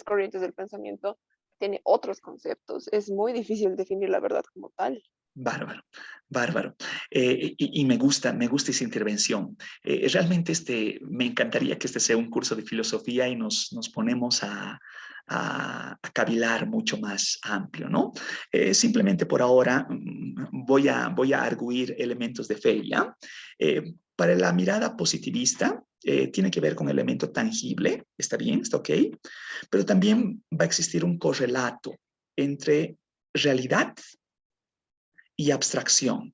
corrientes del pensamiento, tiene otros conceptos. Es muy difícil definir la verdad como tal. Bárbaro, bárbaro. Y me gusta esa intervención. Realmente me encantaría que este sea un curso de filosofía y nos ponemos a cavilar mucho más amplio, ¿no? Simplemente por ahora voy a arguir elementos de fe, ¿ya? Para la mirada positivista, tiene que ver con elemento tangible, está bien, está ok, pero también va a existir un correlato entre realidad y abstracción.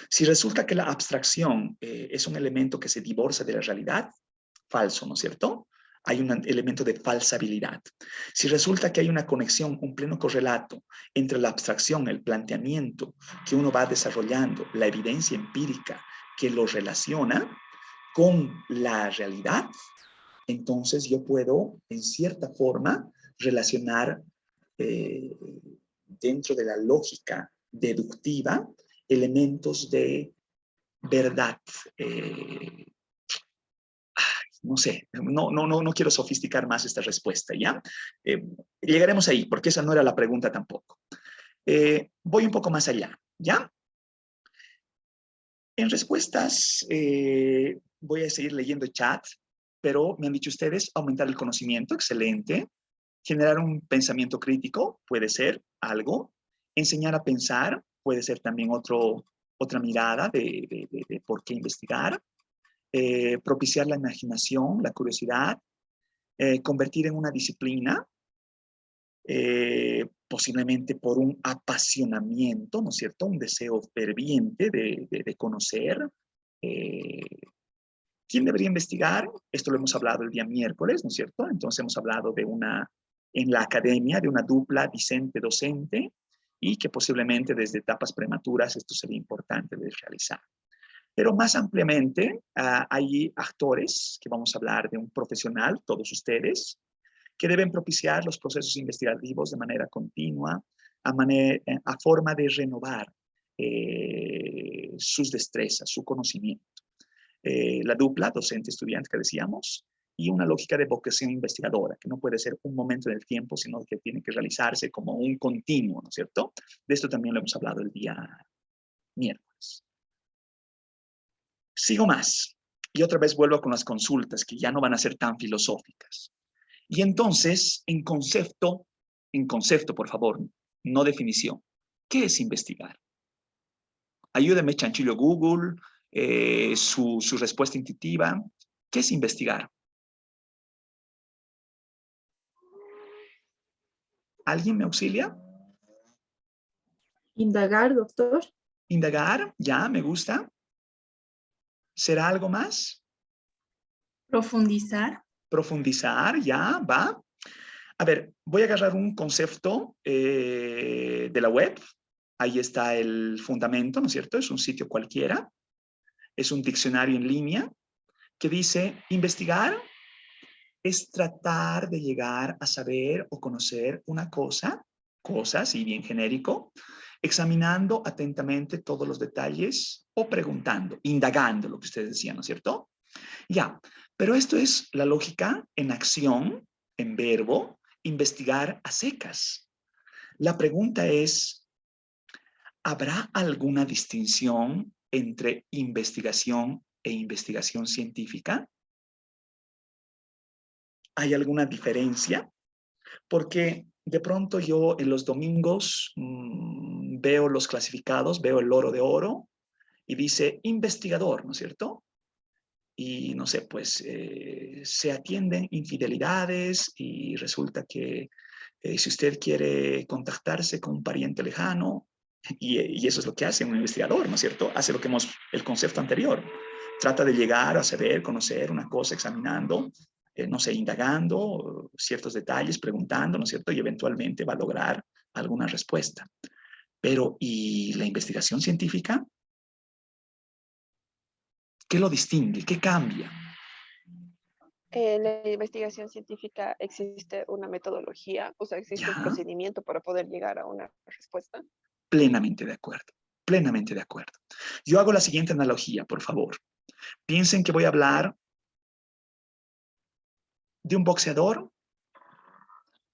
Si resulta que la abstracción es un elemento que se divorcia de la realidad, falso, ¿no es cierto? Hay un elemento de falsabilidad. Si resulta que hay una conexión, un pleno correlato entre la abstracción, el planteamiento que uno va desarrollando, la evidencia empírica que lo relaciona con la realidad, entonces yo puedo, en cierta forma, relacionar dentro de la lógica deductiva elementos de verdad. No sé, no quiero sofisticar más esta respuesta, ¿ya? Llegaremos ahí, porque esa no era la pregunta tampoco. Voy un poco más allá, ¿ya? En respuestas, voy a seguir leyendo el chat, pero me han dicho ustedes aumentar el conocimiento, excelente. Generar un pensamiento crítico, puede ser algo. Enseñar a pensar, puede ser también otra mirada de por qué investigar. Propiciar la imaginación, la curiosidad. Convertir en una disciplina, posiblemente por un apasionamiento, ¿no es cierto? Un deseo ferviente de conocer. ¿Quién debería investigar? Esto lo hemos hablado el día miércoles, ¿no es cierto? Entonces hemos hablado en la academia, de una dupla discente-docente y que posiblemente desde etapas prematuras esto sería importante de realizar. Pero más ampliamente, hay actores, que vamos a hablar de un profesional, todos ustedes, que deben propiciar los procesos investigativos de manera continua, a forma de renovar sus destrezas, su conocimiento. La dupla, docente-estudiante que decíamos, y una lógica de vocación investigadora, que no puede ser un momento en el tiempo, sino que tiene que realizarse como un continuo, ¿no es cierto? De esto también lo hemos hablado el día miércoles. Sigo más, y otra vez vuelvo con las consultas, que ya no van a ser tan filosóficas. Y entonces, en concepto, por favor, no definición. ¿Qué es investigar? Ayúdeme, chanchillo Google, su respuesta intuitiva. ¿Qué es investigar? ¿Alguien me auxilia? Indagar, doctor. Indagar, ya, me gusta. ¿Será algo más? Profundizar. Profundizar, ya, va. A ver, voy a agarrar un concepto de la web. Ahí está el fundamento, ¿no es cierto? Es un sitio cualquiera. Es un diccionario en línea que dice, investigar es tratar de llegar a saber o conocer una cosa, y bien genérico, examinando atentamente todos los detalles o preguntando, indagando, lo que ustedes decían, ¿no es cierto? Ya, pero esto es la lógica en acción, en verbo, investigar a secas. La pregunta es, ¿habrá alguna distinción entre investigación e investigación científica? ¿Hay alguna diferencia? Porque de pronto yo en los domingos veo los clasificados, veo el loro de oro y dice investigador, ¿no es cierto? Y no sé, pues se atienden infidelidades y resulta que si usted quiere contactarse con un pariente lejano, y eso es lo que hace un investigador, ¿no es cierto? Hace lo que el concepto anterior. Trata de llegar a saber, conocer una cosa examinando, no sé, indagando ciertos detalles, preguntando, ¿no es cierto? Y eventualmente va a lograr alguna respuesta. Pero, ¿y la investigación científica? ¿Qué lo distingue? ¿Qué cambia? En la investigación científica existe una metodología, o sea, existe un procedimiento para poder llegar a una respuesta. Plenamente de acuerdo, plenamente de acuerdo. Yo hago la siguiente analogía, por favor. Piensen que voy a hablar de un boxeador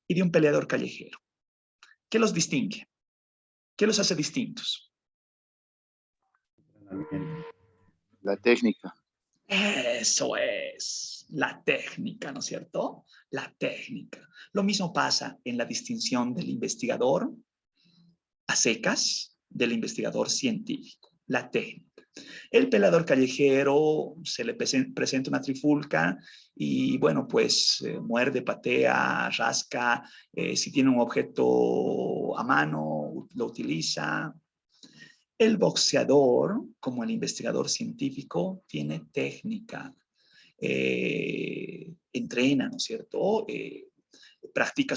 y de un peleador callejero. ¿Qué los distingue? ¿Qué los hace distintos? La técnica. Eso es, la técnica, ¿no es cierto? La técnica. Lo mismo pasa en la distinción del investigador a secas del investigador científico, la técnica. El pelador callejero se le presenta una trifulca y bueno, pues muerde, patea, rasca, si tiene un objeto a mano, lo utiliza. El boxeador, como el investigador científico, tiene técnica, entrena, ¿no es cierto? Practica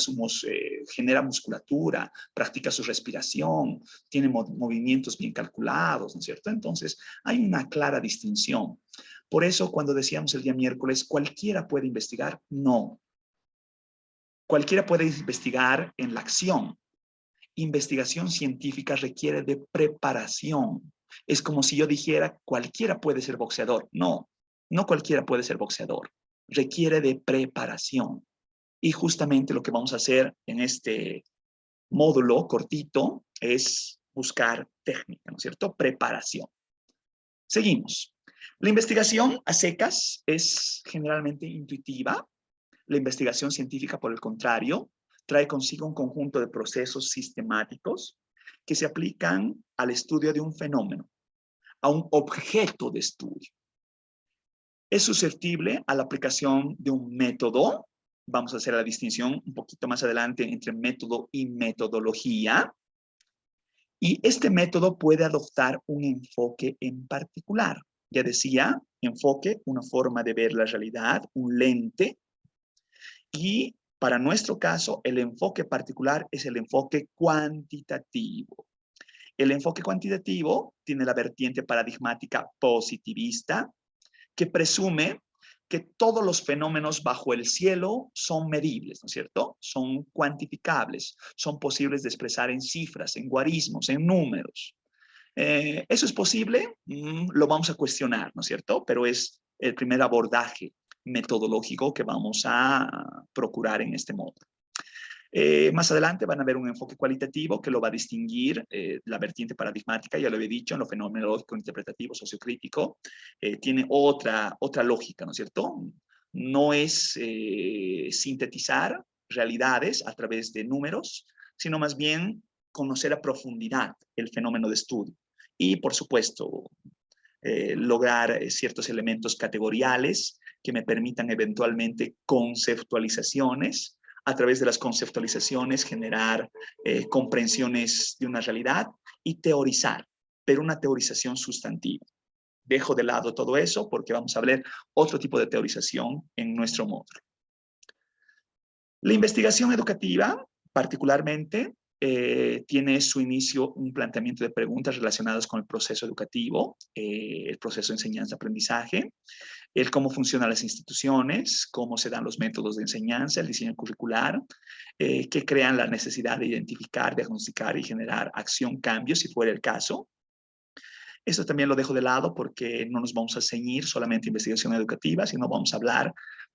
genera musculatura, practica su respiración, tiene movimientos bien calculados, ¿no es cierto? Entonces, hay una clara distinción. Por eso, cuando decíamos el día miércoles, ¿cualquiera puede investigar? No. Cualquiera puede investigar en la acción. Investigación científica requiere de preparación. Es como si yo dijera, cualquiera puede ser boxeador. No, no cualquiera puede ser boxeador. Requiere de preparación. Y justamente lo que vamos a hacer en este módulo cortito es buscar técnica, ¿no es cierto? Preparación. Seguimos. La investigación a secas es generalmente intuitiva. La investigación científica, por el contrario, trae consigo un conjunto de procesos sistemáticos que se aplican al estudio de un fenómeno, a un objeto de estudio. Es susceptible a la aplicación de un método. Vamos a hacer la distinción un poquito más adelante entre método y metodología. Y este método puede adoptar un enfoque en particular. Ya decía, enfoque, una forma de ver la realidad, un lente. Y para nuestro caso, el enfoque particular es el enfoque cuantitativo. El enfoque cuantitativo tiene la vertiente paradigmática positivista, que presume que todos los fenómenos bajo el cielo son medibles, ¿no es cierto? Son cuantificables, son posibles de expresar en cifras, en guarismos, en números. ¿Eso es posible? Lo vamos a cuestionar, ¿no es cierto? Pero es el primer abordaje metodológico que vamos a procurar en este módulo. Más adelante van a ver un enfoque cualitativo que lo va a distinguir la vertiente paradigmática, ya lo había dicho, en lo fenomenológico, interpretativo, sociocrítico. Tiene otra lógica, ¿no es cierto? No es sintetizar realidades a través de números, sino más bien conocer a profundidad el fenómeno de estudio. Y, por supuesto, lograr ciertos elementos categoriales que me permitan eventualmente conceptualizaciones. A través de las conceptualizaciones generar comprensiones de una realidad y teorizar, pero una teorización sustantiva. Dejo de lado todo eso porque vamos a ver otro tipo de teorización en nuestro módulo. La investigación educativa, particularmente, tiene su inicio un planteamiento de preguntas relacionadas con el proceso educativo, el proceso de enseñanza-aprendizaje, el cómo funcionan las instituciones, cómo se dan los métodos de enseñanza, el diseño curricular, que crean la necesidad de identificar, diagnosticar y generar acción, cambios, si fuera el caso. Esto también lo dejo de lado porque no nos vamos a ceñir solamente a investigación educativa, sino vamos a hablar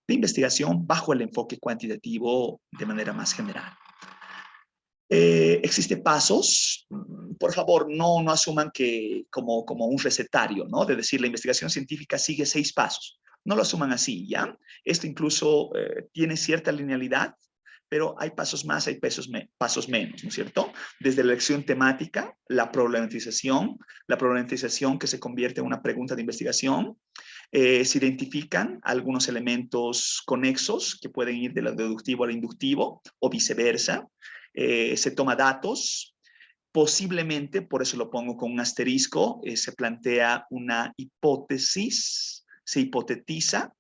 de investigación bajo el enfoque cuantitativo de manera más general. Existen pasos, por favor, no asuman que como un recetario, ¿no? De decir, la investigación científica sigue 6 pasos. No lo asuman así, ¿ya? Esto incluso tiene cierta linealidad, pero hay pasos más, hay pasos menos, ¿no es cierto? Desde la elección temática, la problematización que se convierte en una pregunta de investigación, se identifican algunos elementos conexos que pueden ir de lo deductivo al inductivo o viceversa. Se toma datos, posiblemente, por eso lo pongo con un asterisco, se plantea una hipótesis, se hipotetiza,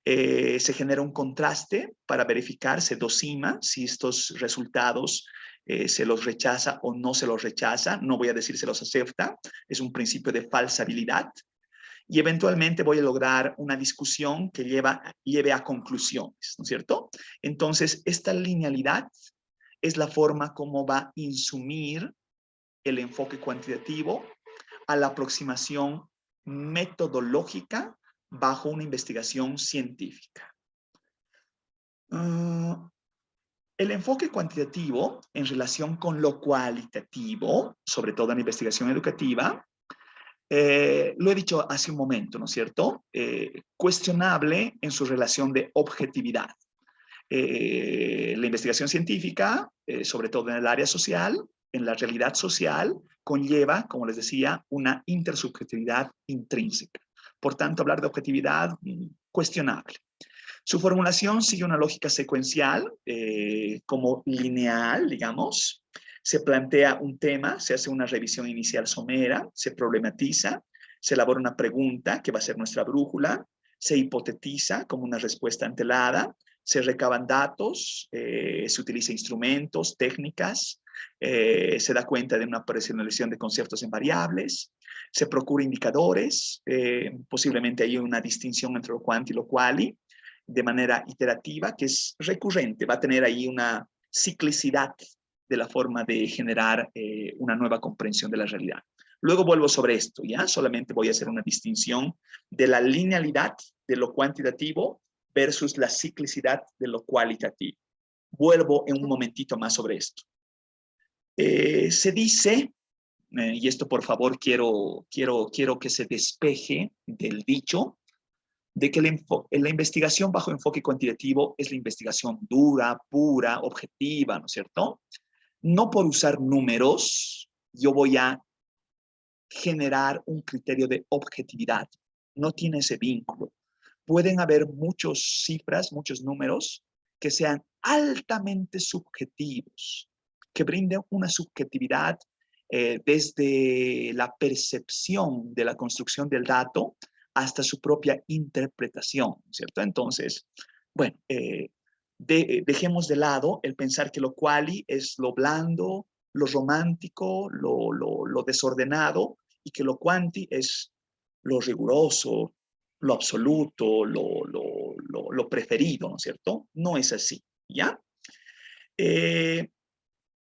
se genera un contraste para verificar, se dosima si estos resultados se los rechaza o no se los rechaza, no voy a decir se los acepta, es un principio de falsabilidad, y eventualmente voy a lograr una discusión que lleve a conclusiones, ¿no es cierto? Entonces, esta linealidad es la forma como va a insumir el enfoque cuantitativo a la aproximación metodológica bajo una investigación científica. El enfoque cuantitativo en relación con lo cualitativo, sobre todo en investigación educativa, Lo he dicho hace un momento, ¿no es cierto? Cuestionable en su relación de objetividad. La investigación científica, sobre todo en el área social, en la realidad social, conlleva, como les decía, una intersubjetividad intrínseca. Por tanto, hablar de objetividad, cuestionable. Su formulación sigue una lógica secuencial, como lineal, digamos. Se plantea un tema, se hace una revisión inicial somera, se problematiza, se elabora una pregunta que va a ser nuestra brújula, se hipotetiza como una respuesta antelada, se recaban datos, se utilizan instrumentos, técnicas, se da cuenta de una personalización de conceptos en variables, se procura indicadores, posiblemente hay una distinción entre lo quanti y lo quali, de manera iterativa, que es recurrente, va a tener ahí una ciclicidad de la forma de generar una nueva comprensión de la realidad. Luego vuelvo sobre esto, ¿ya? Solamente voy a hacer una distinción de la linealidad de lo cuantitativo versus la ciclicidad de lo cualitativo. Vuelvo en un momentito más sobre esto. Se dice, y esto por favor quiero que se despeje del dicho, de que la investigación bajo enfoque cuantitativo es la investigación dura, pura, objetiva, ¿no es cierto? No por usar números, yo voy a generar un criterio de objetividad. No tiene ese vínculo. Pueden haber muchas cifras, muchos números que sean altamente subjetivos, que brinden una subjetividad desde la percepción de la construcción del dato hasta su propia interpretación, ¿cierto? Entonces, bueno, dejemos de lado el pensar que lo quali es lo blando, lo romántico, lo desordenado, y que lo quanti es lo riguroso, lo absoluto, lo preferido, ¿no es cierto? No es así, ¿ya?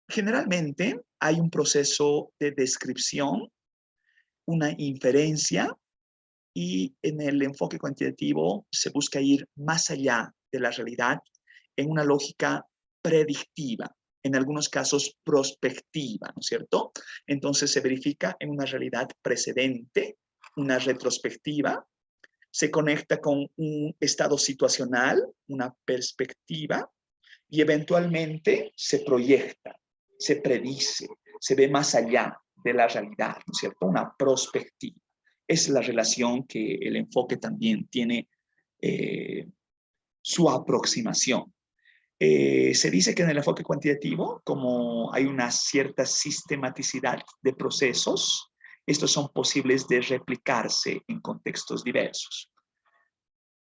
Generalmente hay un proceso de descripción, una inferencia, y en el enfoque cuantitativo se busca ir más allá de la realidad en una lógica predictiva, en algunos casos prospectiva, ¿no es cierto? Entonces se verifica en una realidad precedente, una retrospectiva, se conecta con un estado situacional, una perspectiva, y eventualmente se proyecta, se predice, se ve más allá de la realidad, ¿no es cierto? Una prospectiva. Es la relación que el enfoque también tiene su aproximación. Se dice que en el enfoque cuantitativo, como hay una cierta sistematicidad de procesos, estos son posibles de replicarse en contextos diversos.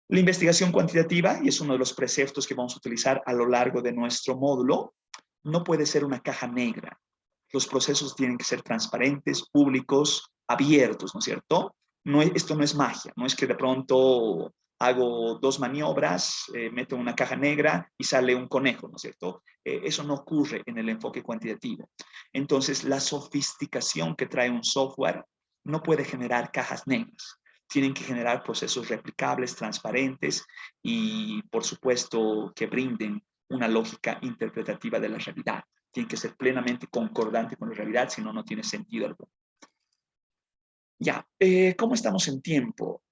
La investigación cuantitativa, y es uno de los preceptos que vamos a utilizar a lo largo de nuestro módulo, no puede ser una caja negra. Los procesos tienen que ser transparentes, públicos, abiertos, ¿no es cierto? Esto no es magia, no es que de pronto hago dos maniobras, meto una caja negra y sale un conejo, ¿no es cierto? Eso no ocurre en el enfoque cuantitativo. Entonces, la sofisticación que trae un software no puede generar cajas negras. Tienen que generar procesos replicables, transparentes y, por supuesto, que brinden una lógica interpretativa de la realidad. Tiene que ser plenamente concordante con la realidad, si no, no tiene sentido alguno. Ya, ¿cómo estamos en tiempo?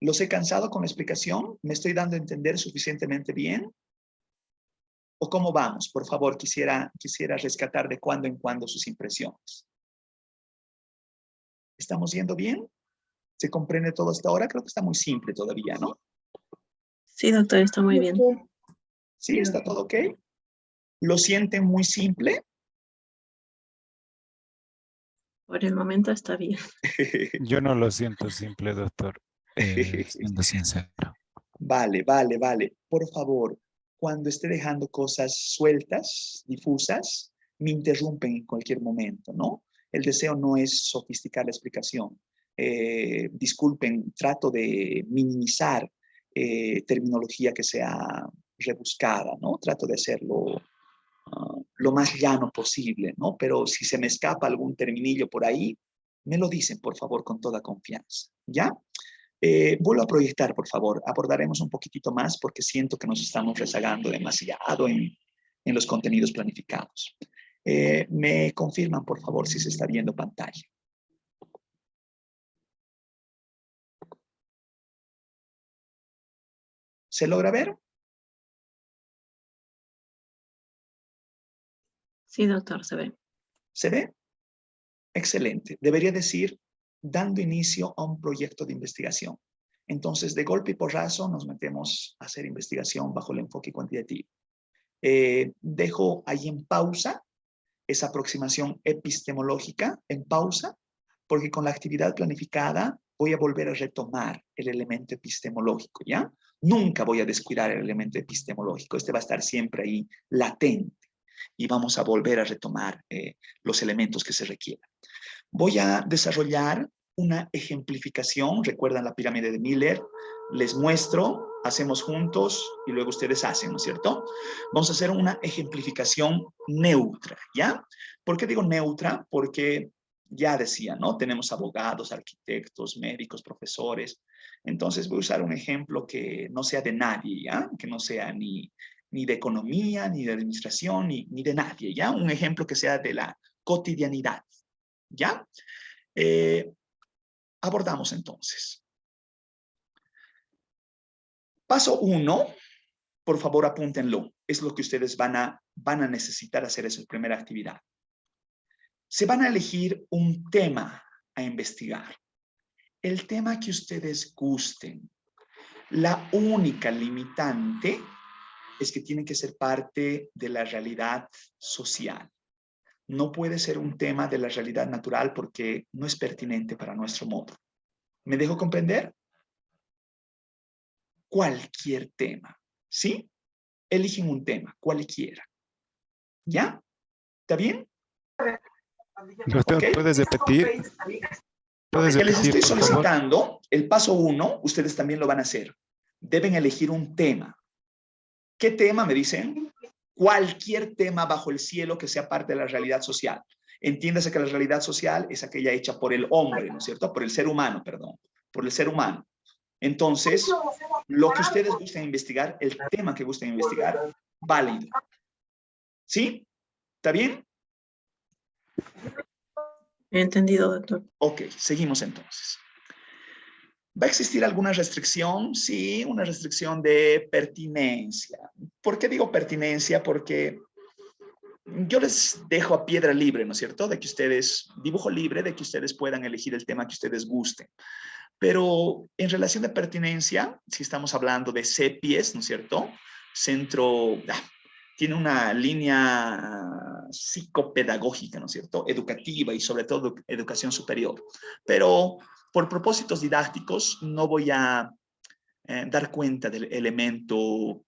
¿Los he cansado con la explicación? ¿Me estoy dando a entender suficientemente bien? ¿O cómo vamos? Por favor, quisiera rescatar de cuando en cuando sus impresiones. ¿Estamos yendo bien? ¿Se comprende todo hasta ahora? Creo que está muy simple todavía, ¿no? Sí, doctor, está muy bien. ¿Sí? ¿Está todo ok? ¿Lo sienten muy simple? Por el momento está bien. Yo no lo siento simple, doctor, siendo sincero. Vale. Por favor, cuando esté dejando cosas sueltas, difusas, me interrumpen en cualquier momento, ¿no? El deseo no es sofisticar la explicación. Disculpen, trato de minimizar terminología que sea rebuscada, ¿no? Trato de hacerlo lo más llano posible, ¿no? Pero si se me escapa algún terminillo por ahí, me lo dicen, por favor, con toda confianza, ¿ya? Vuelvo a proyectar, por favor. Abordaremos un poquitito más porque siento que nos estamos rezagando demasiado en los contenidos planificados. Me confirman, por favor, si se está viendo pantalla. ¿Se logra ver? Sí, doctor, se ve. ¿Se ve? Excelente. Debería decir, dando inicio a un proyecto de investigación. Entonces, de golpe y porrazo, nos metemos a hacer investigación bajo el enfoque cuantitativo. Dejo ahí en pausa esa aproximación epistemológica, en pausa, porque con la actividad planificada voy a volver a retomar el elemento epistemológico, ¿ya? Nunca voy a descuidar el elemento epistemológico. Este va a estar siempre ahí latente y vamos a volver a retomar los elementos que se requieran. Voy a desarrollar una ejemplificación. ¿Recuerdan la pirámide de Miller? Les muestro, hacemos juntos y luego ustedes hacen, ¿no es cierto? Vamos a hacer una ejemplificación neutra, ¿ya? ¿Por qué digo neutra? Porque ya decía, ¿no? Tenemos abogados, arquitectos, médicos, profesores. Entonces voy a usar un ejemplo que no sea de nadie, ¿ya? Que no sea ni de economía, ni de administración, ni de nadie, ¿ya? Un ejemplo que sea de la cotidianidad, ¿ya? Abordamos entonces. Paso 1, por favor apúntenlo, es lo que ustedes van a necesitar hacer en su primera actividad. Se van a elegir un tema a investigar. El tema que ustedes gusten. La única limitante es que tiene que ser parte de la realidad social. No puede ser un tema de la realidad natural porque no es pertinente para nuestro modo. ¿Me dejo comprender? Cualquier tema, ¿sí? Eligen un tema, cualquiera. ¿Ya? ¿Está bien? Doctor, ¿Ok? ¿puedes repetir? ¿Puedes Que les repetir, estoy por favor? solicitando, el paso 1, ustedes también lo van a hacer. Deben elegir un tema. ¿Qué tema me dicen? Cualquier tema bajo el cielo que sea parte de la realidad social. Entiéndase que la realidad social es aquella hecha por el hombre, ¿no es cierto? Por el ser humano, perdón. Por el ser humano. Entonces, lo que ustedes gusten investigar, el tema que gusten investigar, válido. ¿Sí? ¿Está bien? He entendido, doctor. Ok, seguimos entonces. ¿Va a existir alguna restricción? Sí, una restricción de pertinencia. ¿Por qué digo pertinencia? Porque yo les dejo a piedra libre, ¿no es cierto? De que ustedes, dibujo libre, de que ustedes puedan elegir el tema que ustedes gusten. Pero en relación de pertinencia, si estamos hablando de CEPIES, ¿no es cierto? Centro, tiene una línea psicopedagógica, ¿no es cierto? Educativa y sobre todo educación superior. Pero por propósitos didácticos no voy a dar cuenta del elemento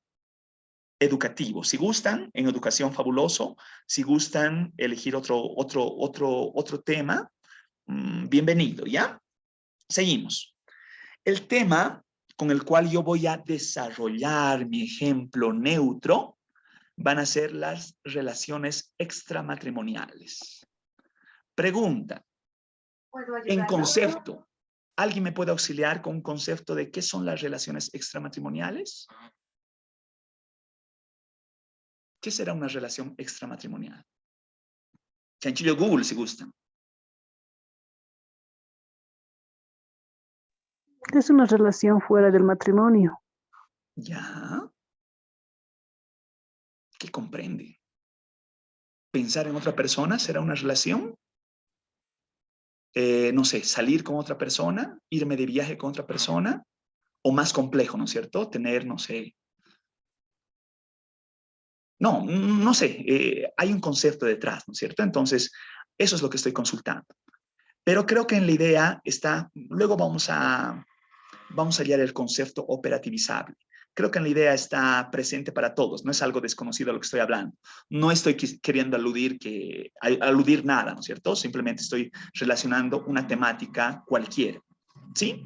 educativo. Si gustan, en educación fabuloso, si gustan elegir otro tema, bienvenido, ¿ya? Seguimos. El tema con el cual yo voy a desarrollar mi ejemplo neutro van a ser las relaciones extramatrimoniales. Pregunta. En concepto, ¿alguien me puede auxiliar con un concepto de qué son las relaciones extramatrimoniales? ¿Qué será una relación extramatrimonial? Chanchillo Google, si gustan. Es una relación fuera del matrimonio. ¿Ya? ¿Qué comprende? ¿Pensar en otra persona será una relación? No sé, salir con otra persona, irme de viaje con otra persona, o más complejo, ¿no es cierto? Tener, no sé. No sé, hay un concepto detrás, ¿no es cierto? Entonces, eso es lo que estoy consultando. Pero creo que en la idea está, luego vamos a hallar el concepto operativizable. Creo que en la idea está presente para todos, no es algo desconocido a lo que estoy hablando. No estoy queriendo aludir nada, ¿no es cierto? Simplemente estoy relacionando una temática cualquiera. ¿Sí?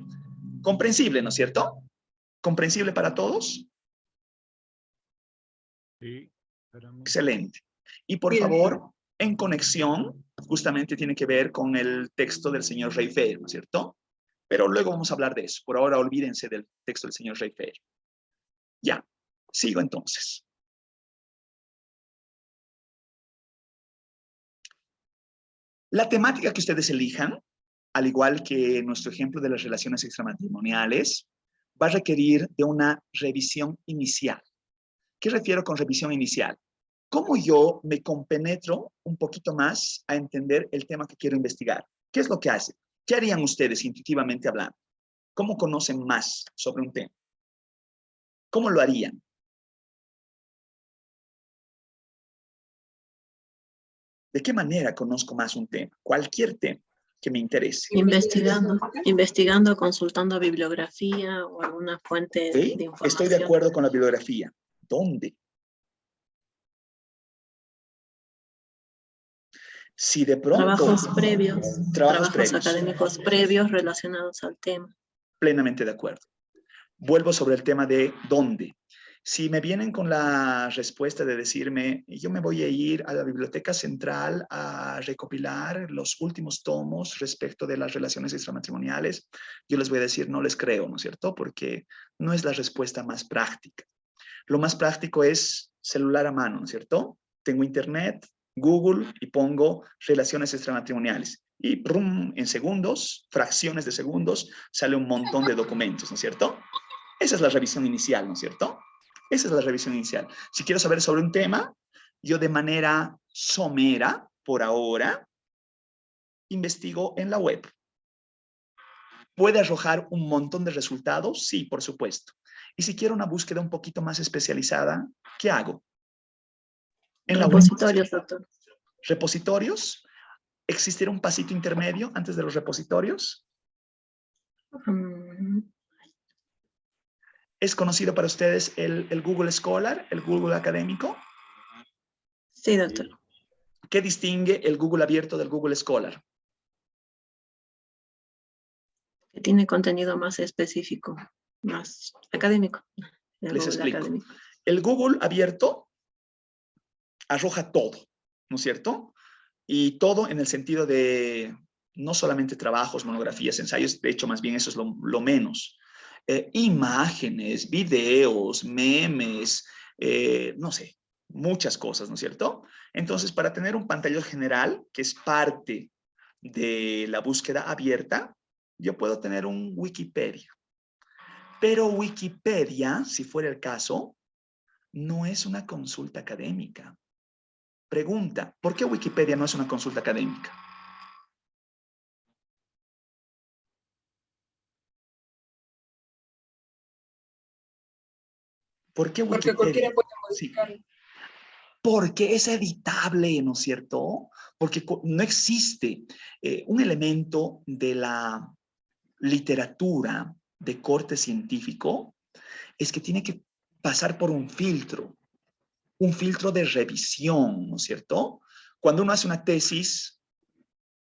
Comprensible, ¿no es cierto? ¿Comprensible para todos? Sí. Excelente. Y por favor, en conexión, justamente tiene que ver con el texto del señor Rey Fer, ¿no es cierto? Pero luego vamos a hablar de eso. Por ahora, olvídense del texto del señor Rey Fer. Ya, sigo entonces. La temática que ustedes elijan, al igual que nuestro ejemplo de las relaciones extramatrimoniales, va a requerir de una revisión inicial. ¿Qué refiero con revisión inicial? ¿Cómo yo me compenetro un poquito más a entender el tema que quiero investigar? ¿Qué es lo que hace? ¿Qué harían ustedes intuitivamente hablando? ¿Cómo conocen más sobre un tema? ¿Cómo lo harían? ¿De qué manera conozco más un tema? Cualquier tema que me interese. Investigando, consultando bibliografía o alguna fuente ¿Sí? de información. Estoy de acuerdo con la bibliografía. ¿Dónde? Si de pronto... Trabajos académicos previos relacionados al tema. Plenamente de acuerdo. Vuelvo sobre el tema de dónde. Si me vienen con la respuesta de decirme, yo me voy a ir a la Biblioteca Central a recopilar los últimos tomos respecto de las relaciones extramatrimoniales, yo les voy a decir, no les creo, ¿no es cierto? Porque no es la respuesta más práctica. Lo más práctico es celular a mano, ¿no es cierto? Tengo internet, Google y pongo relaciones extramatrimoniales. Y ¡prum! En segundos, fracciones de segundos, sale un montón de documentos, ¿no es cierto? Esa es la revisión inicial, ¿no es cierto? Esa es la revisión inicial. Si quiero saber sobre un tema, yo de manera somera, por ahora, investigo en la web. ¿Puede arrojar un montón de resultados? Sí, por supuesto. Y si quiero una búsqueda un poquito más especializada, ¿qué hago? En la web. Repositorios, doctor. ¿Repositorios? ¿Existirá un pasito intermedio antes de los repositorios? ¿Es conocido para ustedes el Google Scholar, el Google académico? Sí, doctor. ¿Qué distingue el Google abierto del Google Scholar? Que tiene contenido más específico, más académico. Les explico. El Google abierto arroja todo, ¿no es cierto? Y todo en el sentido de no solamente trabajos, monografías, ensayos, de hecho más bien eso es lo menos. Imágenes, videos, memes, no sé, muchas cosas, ¿no es cierto? Entonces, para tener un pantallazo general, que es parte de la búsqueda abierta, yo puedo tener un Wikipedia. Pero Wikipedia, si fuera el caso, no es una consulta académica. Pregunta, ¿por qué Wikipedia no es una consulta académica? ¿Por qué Wikipedia? Porque cualquiera puede modificarlo. Sí. Porque es editable, ¿no es cierto? Porque no existe un elemento de la literatura de corte científico, es que tiene que pasar por un filtro de revisión, ¿no es cierto? Cuando uno hace una tesis,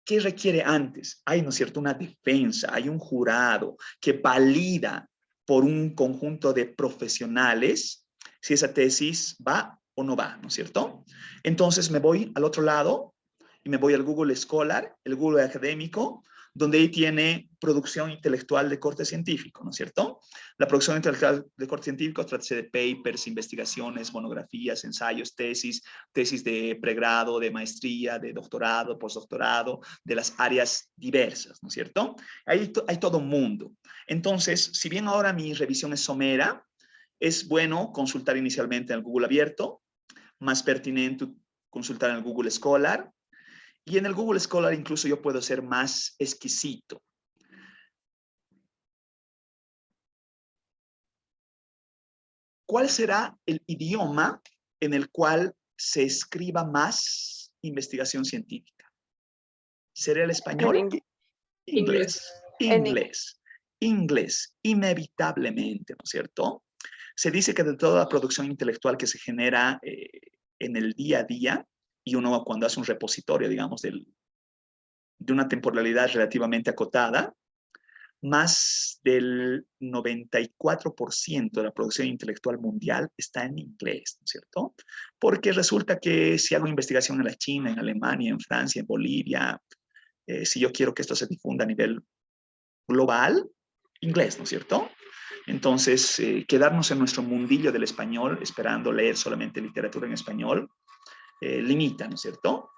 ¿qué requiere antes? Hay, ¿no es cierto?, una defensa, hay un jurado que valida por un conjunto de profesionales si esa tesis va o no va, ¿no es cierto? Entonces me voy al otro lado y me voy al Google Scholar, el Google académico, donde ahí tiene producción intelectual de corte científico, ¿no es cierto? La producción intelectual de corte científico trata de papers, investigaciones, monografías, ensayos, tesis de pregrado, de maestría, de doctorado, postdoctorado, de las áreas diversas, ¿no es cierto? Ahí hay todo un mundo. Entonces, si bien ahora mi revisión es somera, es bueno consultar inicialmente en el Google abierto, más pertinente consultar en el Google Scholar, y en el Google Scholar incluso yo puedo ser más exquisito. ¿Cuál será el idioma en el cual se escriba más investigación científica? ¿Será el español? Inglés, inevitablemente, ¿no es cierto? Se dice que de toda la producción intelectual que se genera en el día a día, y uno cuando hace un repositorio, digamos, de una temporalidad relativamente acotada, más del 94% de la producción intelectual mundial está en inglés, ¿no es cierto? Porque resulta que si hago investigación en la China, en Alemania, en Francia, en Bolivia, si yo quiero que esto se difunda a nivel global, inglés, ¿no es cierto? Entonces, quedarnos en nuestro mundillo del español, esperando leer solamente literatura en español, limita, ¿no es cierto?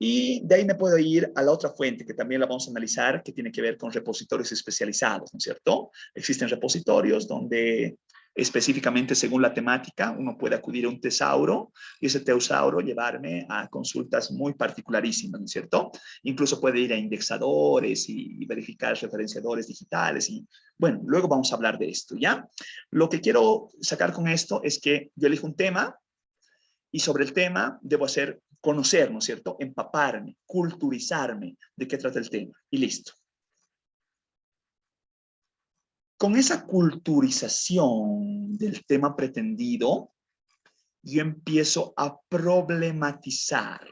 Y de ahí me puedo ir a la otra fuente que también la vamos a analizar, que tiene que ver con repositorios especializados, ¿no es cierto? Existen repositorios donde específicamente según la temática uno puede acudir a un tesauro y ese tesauro llevarme a consultas muy particularísimas, ¿no es cierto? Incluso puede ir a indexadores y verificar referenciadores digitales y bueno, luego vamos a hablar de esto, ¿ya? Lo que quiero sacar con esto es que yo elijo un tema y sobre el tema debo conocer, ¿no es cierto? Empaparme, culturizarme de qué trata el tema y listo. Con esa culturización del tema pretendido, yo empiezo a problematizar.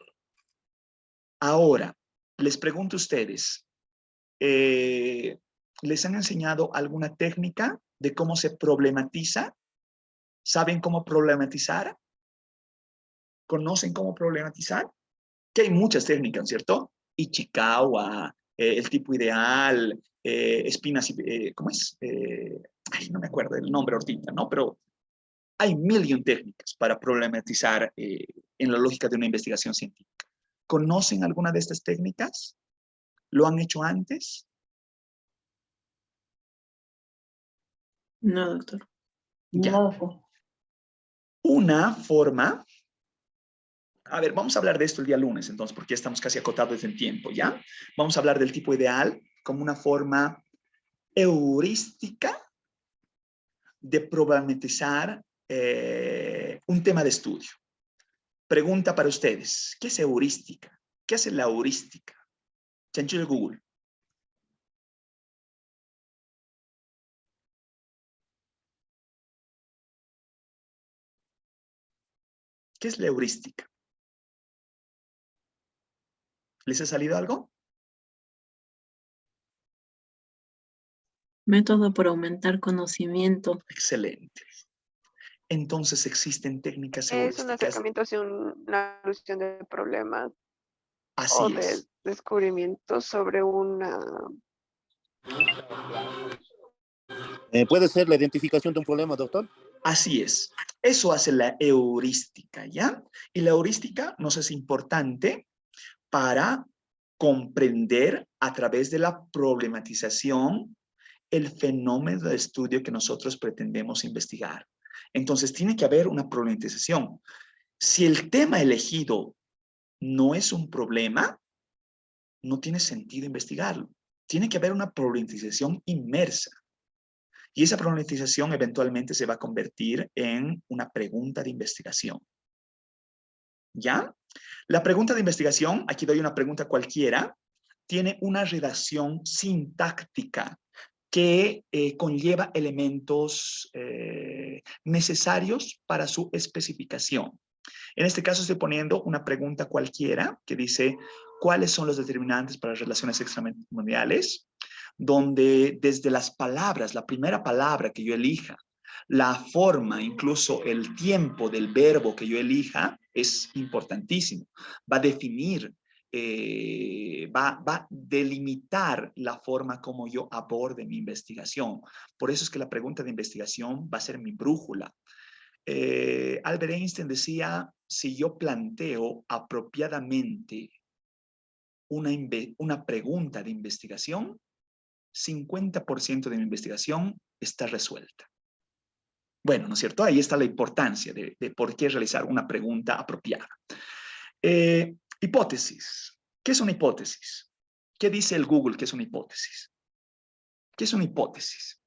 Ahora, les pregunto a ustedes, ¿les han enseñado alguna técnica de cómo se problematiza? ¿Saben cómo problematizar? ¿Conocen cómo problematizar? Que hay muchas técnicas, ¿cierto? Ichikawa, el tipo ideal, espinas, ¿cómo es? Ay, no me acuerdo el nombre ahorita, ¿no? Pero hay mil técnicas para problematizar en la lógica de una investigación científica. ¿Conocen alguna de estas técnicas? ¿Lo han hecho antes? No, doctor. Ya. No, doctor. Una forma... A ver, vamos a hablar de esto el día lunes, entonces, porque ya estamos casi acotados en tiempo, ¿ya? Vamos a hablar del tipo ideal como una forma heurística de problematizar un tema de estudio. Pregunta para ustedes, ¿qué es heurística? ¿Qué hace la heurística? Chanchullo de Google. ¿Qué es la heurística? ¿Les ha salido algo? Método para aumentar conocimiento. Excelente. Entonces existen técnicas Es un heurísticas. acercamiento hacia una solución de problemas o Así de es. descubrimientos sobre una... ¿Puede ser la identificación de un problema, doctor? Así es. Eso hace la heurística, ¿ya? Y la heurística nos es importante para comprender a través de la problematización el fenómeno de estudio que nosotros pretendemos investigar. Entonces, tiene que haber una problematización. Si el tema elegido no es un problema, no tiene sentido investigarlo. Tiene que haber una problematización inmersa. Y esa problematización eventualmente se va a convertir en una pregunta de investigación. ¿Ya? La pregunta de investigación, aquí doy una pregunta cualquiera, tiene una redacción sintáctica que conlleva elementos necesarios para su especificación. En este caso estoy poniendo una pregunta cualquiera que dice, ¿cuáles son los determinantes para las relaciones extramatrimoniales? Donde desde las palabras, la primera palabra que yo elija, la forma, incluso el tiempo del verbo que yo elija es importantísimo. Va a definir, va a delimitar la forma como yo aborde mi investigación. Por eso es que la pregunta de investigación va a ser mi brújula. Albert Einstein decía, si yo planteo apropiadamente una pregunta de investigación, 50% de mi investigación está resuelta. Bueno, ¿no es cierto? Ahí está la importancia de por qué realizar una pregunta apropiada. Hipótesis. ¿Qué es una hipótesis? ¿Qué dice el Google que es una hipótesis? ¿Qué es una hipótesis?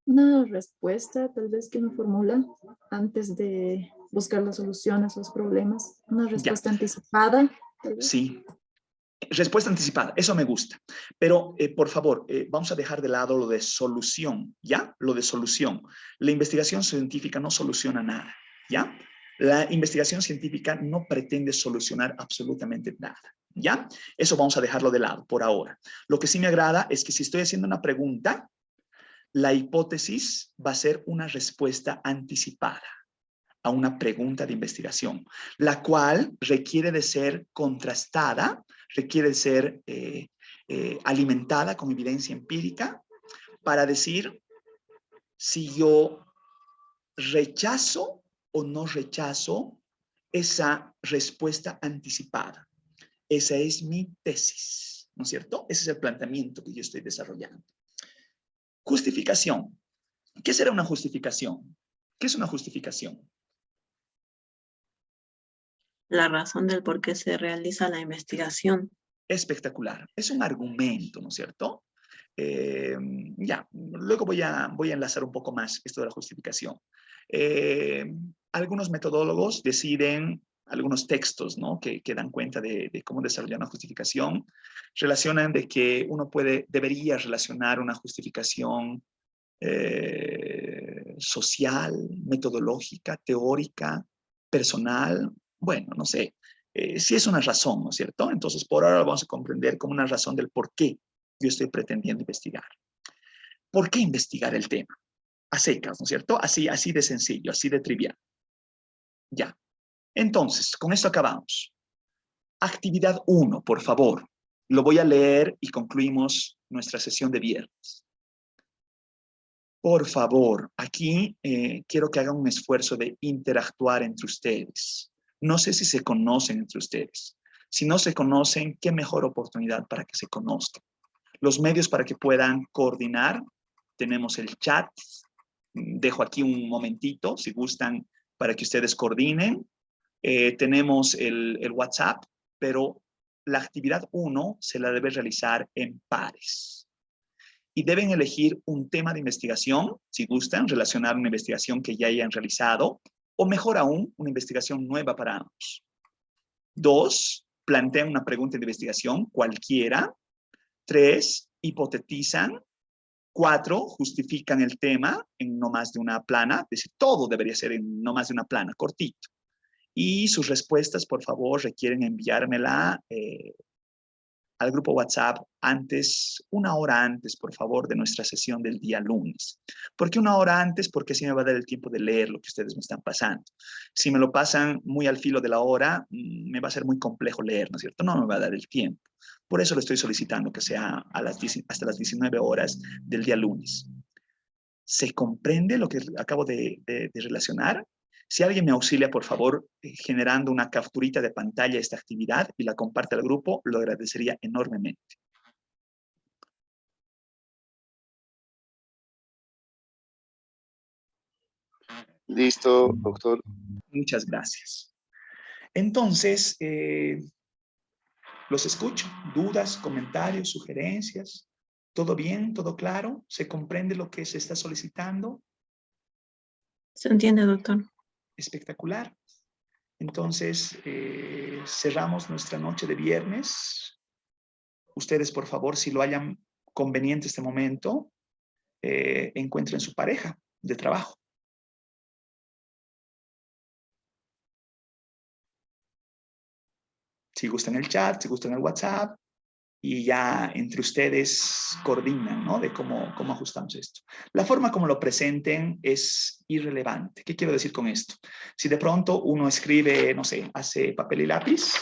Una respuesta tal vez que uno formula antes de buscar la solución a esos problemas. Una respuesta anticipada. Tal vez. Sí. Respuesta anticipada, eso me gusta. Pero, por favor, vamos a dejar de lado lo de solución, ¿ya? Lo de solución. La investigación científica no soluciona nada, ¿ya? La investigación científica no pretende solucionar absolutamente nada, ¿ya? Eso vamos a dejarlo de lado por ahora. Lo que sí me agrada es que si estoy haciendo una pregunta, la hipótesis va a ser una respuesta anticipada a una pregunta de investigación, la cual requiere de ser contrastada, requiere de ser alimentada con evidencia empírica para decir si yo ¿rechazo o no rechazo esa respuesta anticipada? Esa es mi tesis, ¿no es cierto? Ese es el planteamiento que yo estoy desarrollando. Justificación. ¿Qué será una justificación? ¿Qué es una justificación? La razón del por qué se realiza la investigación. Espectacular. Es un argumento, ¿no es cierto? Ya, luego voy a enlazar un poco más esto de la justificación. Algunos metodólogos deciden, algunos textos, ¿no? que dan cuenta de cómo desarrollar una justificación, relacionan de que uno debería relacionar una justificación social, metodológica, teórica, personal, bueno, no sé, si es una razón, ¿no es cierto? Entonces, por ahora vamos a comprender como una razón del por qué yo estoy pretendiendo investigar. ¿Por qué investigar el tema? A secas, ¿no es cierto? Así de sencillo, así de trivial. Ya. Entonces, con esto acabamos. Actividad 1, por favor. Lo voy a leer y concluimos nuestra sesión de viernes. Por favor, aquí quiero que hagan un esfuerzo de interactuar entre ustedes. No sé si se conocen entre ustedes. Si no se conocen, qué mejor oportunidad para que se conozcan. Los medios para que puedan coordinar. Tenemos el chat. Dejo aquí un momentito, si gustan, para que ustedes coordinen. Tenemos el WhatsApp, pero la actividad 1 se la debe realizar en pares. Y deben elegir un tema de investigación, si gustan, relacionar una investigación que ya hayan realizado, o mejor aún, una investigación nueva para ambos. 2, plantean una pregunta de investigación, cualquiera. 3, hipotetizan. 4, justifican el tema en no más de una plana, es decir, todo debería ser en no más de una plana, cortito. Y sus respuestas, por favor, requieren enviármela al grupo WhatsApp una hora antes, por favor, de nuestra sesión del día lunes. ¿Por qué una hora antes? Porque así me va a dar el tiempo de leer lo que ustedes me están pasando. Si me lo pasan muy al filo de la hora, me va a ser muy complejo leer, ¿no es cierto? No me va a dar el tiempo. Por eso le estoy solicitando que sea hasta las 19 horas del día lunes. ¿Se comprende lo que acabo de relacionar? Si alguien me auxilia, por favor, generando una capturita de pantalla de esta actividad y la comparte al grupo, lo agradecería enormemente. Listo, doctor. Muchas gracias. Entonces, los escucho. ¿Dudas, comentarios, sugerencias? ¿Todo bien? ¿Todo claro? ¿Se comprende lo que se está solicitando? ¿Se entiende, doctor? Espectacular. Entonces, cerramos nuestra noche de viernes. Ustedes, por favor, si lo hayan conveniente este momento, encuentren su pareja de trabajo. Si gustan el chat, si gustan el WhatsApp, y ya entre ustedes coordinan, ¿no? De cómo ajustamos esto. La forma como lo presenten es irrelevante. ¿Qué quiero decir con esto? Si de pronto uno escribe, no sé, hace papel y lápiz,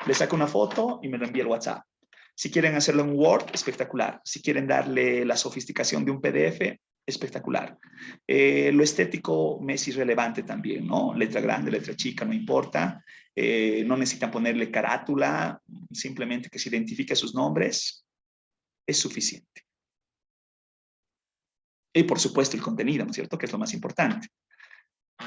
le saca una foto y me lo envía al WhatsApp. Si quieren hacerlo en Word, espectacular. Si quieren darle la sofisticación de un PDF, espectacular. Lo estético me es irrelevante también, ¿no? Letra grande, letra chica, no importa. No necesitan ponerle carátula, simplemente que se identifique sus nombres, es suficiente. Y por supuesto el contenido, ¿no es cierto? Que es lo más importante.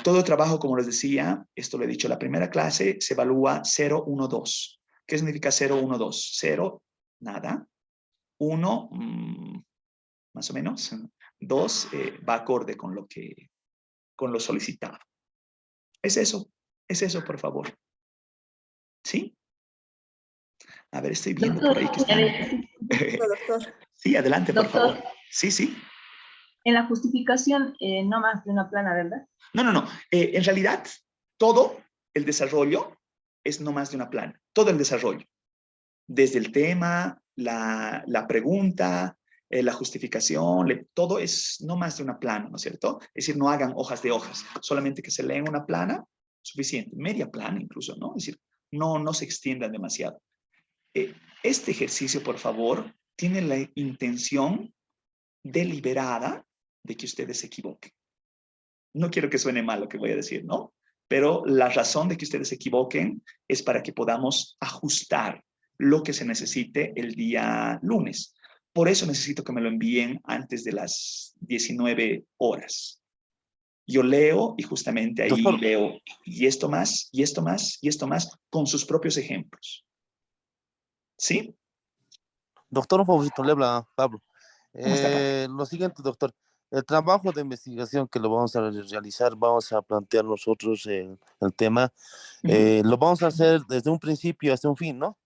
Todo trabajo, como les decía, esto lo he dicho en la primera clase, se evalúa 0, 1, 2. ¿Qué significa 0, 1, 2? 0, nada. 1, más o menos. 2, va acorde con lo solicitado. Es eso, por favor. ¿Sí? A ver, estoy viendo por ahí que están. Doctor. Sí, adelante, por favor. Sí, sí. En la justificación, no más de una plana, ¿verdad? No. En realidad, todo el desarrollo es no más de una plana. Todo el desarrollo. Desde el tema, la pregunta, la justificación, todo es no más de una plana, ¿no es cierto? Es decir, no hagan hojas de hojas. Solamente que se leen una plana, suficiente. Media plana incluso, ¿no? Es decir, no se extiendan demasiado. Este ejercicio, por favor, tiene la intención deliberada de que ustedes se equivoquen. No quiero que suene mal lo que voy a decir, ¿no? Pero la razón de que ustedes se equivoquen es para que podamos ajustar lo que se necesite el día lunes. Por eso necesito que me lo envíen antes de las 19 horas. Yo leo y justamente ahí leo y esto más, y esto más, y esto más, con sus propios ejemplos. ¿Sí? Doctor, un favorito, le habla Pablo. ¿Cómo está, Pablo? Lo siguiente, doctor. El trabajo de investigación que lo vamos a realizar, vamos a plantear nosotros el tema. Lo vamos a hacer desde un principio hasta un fin, ¿no?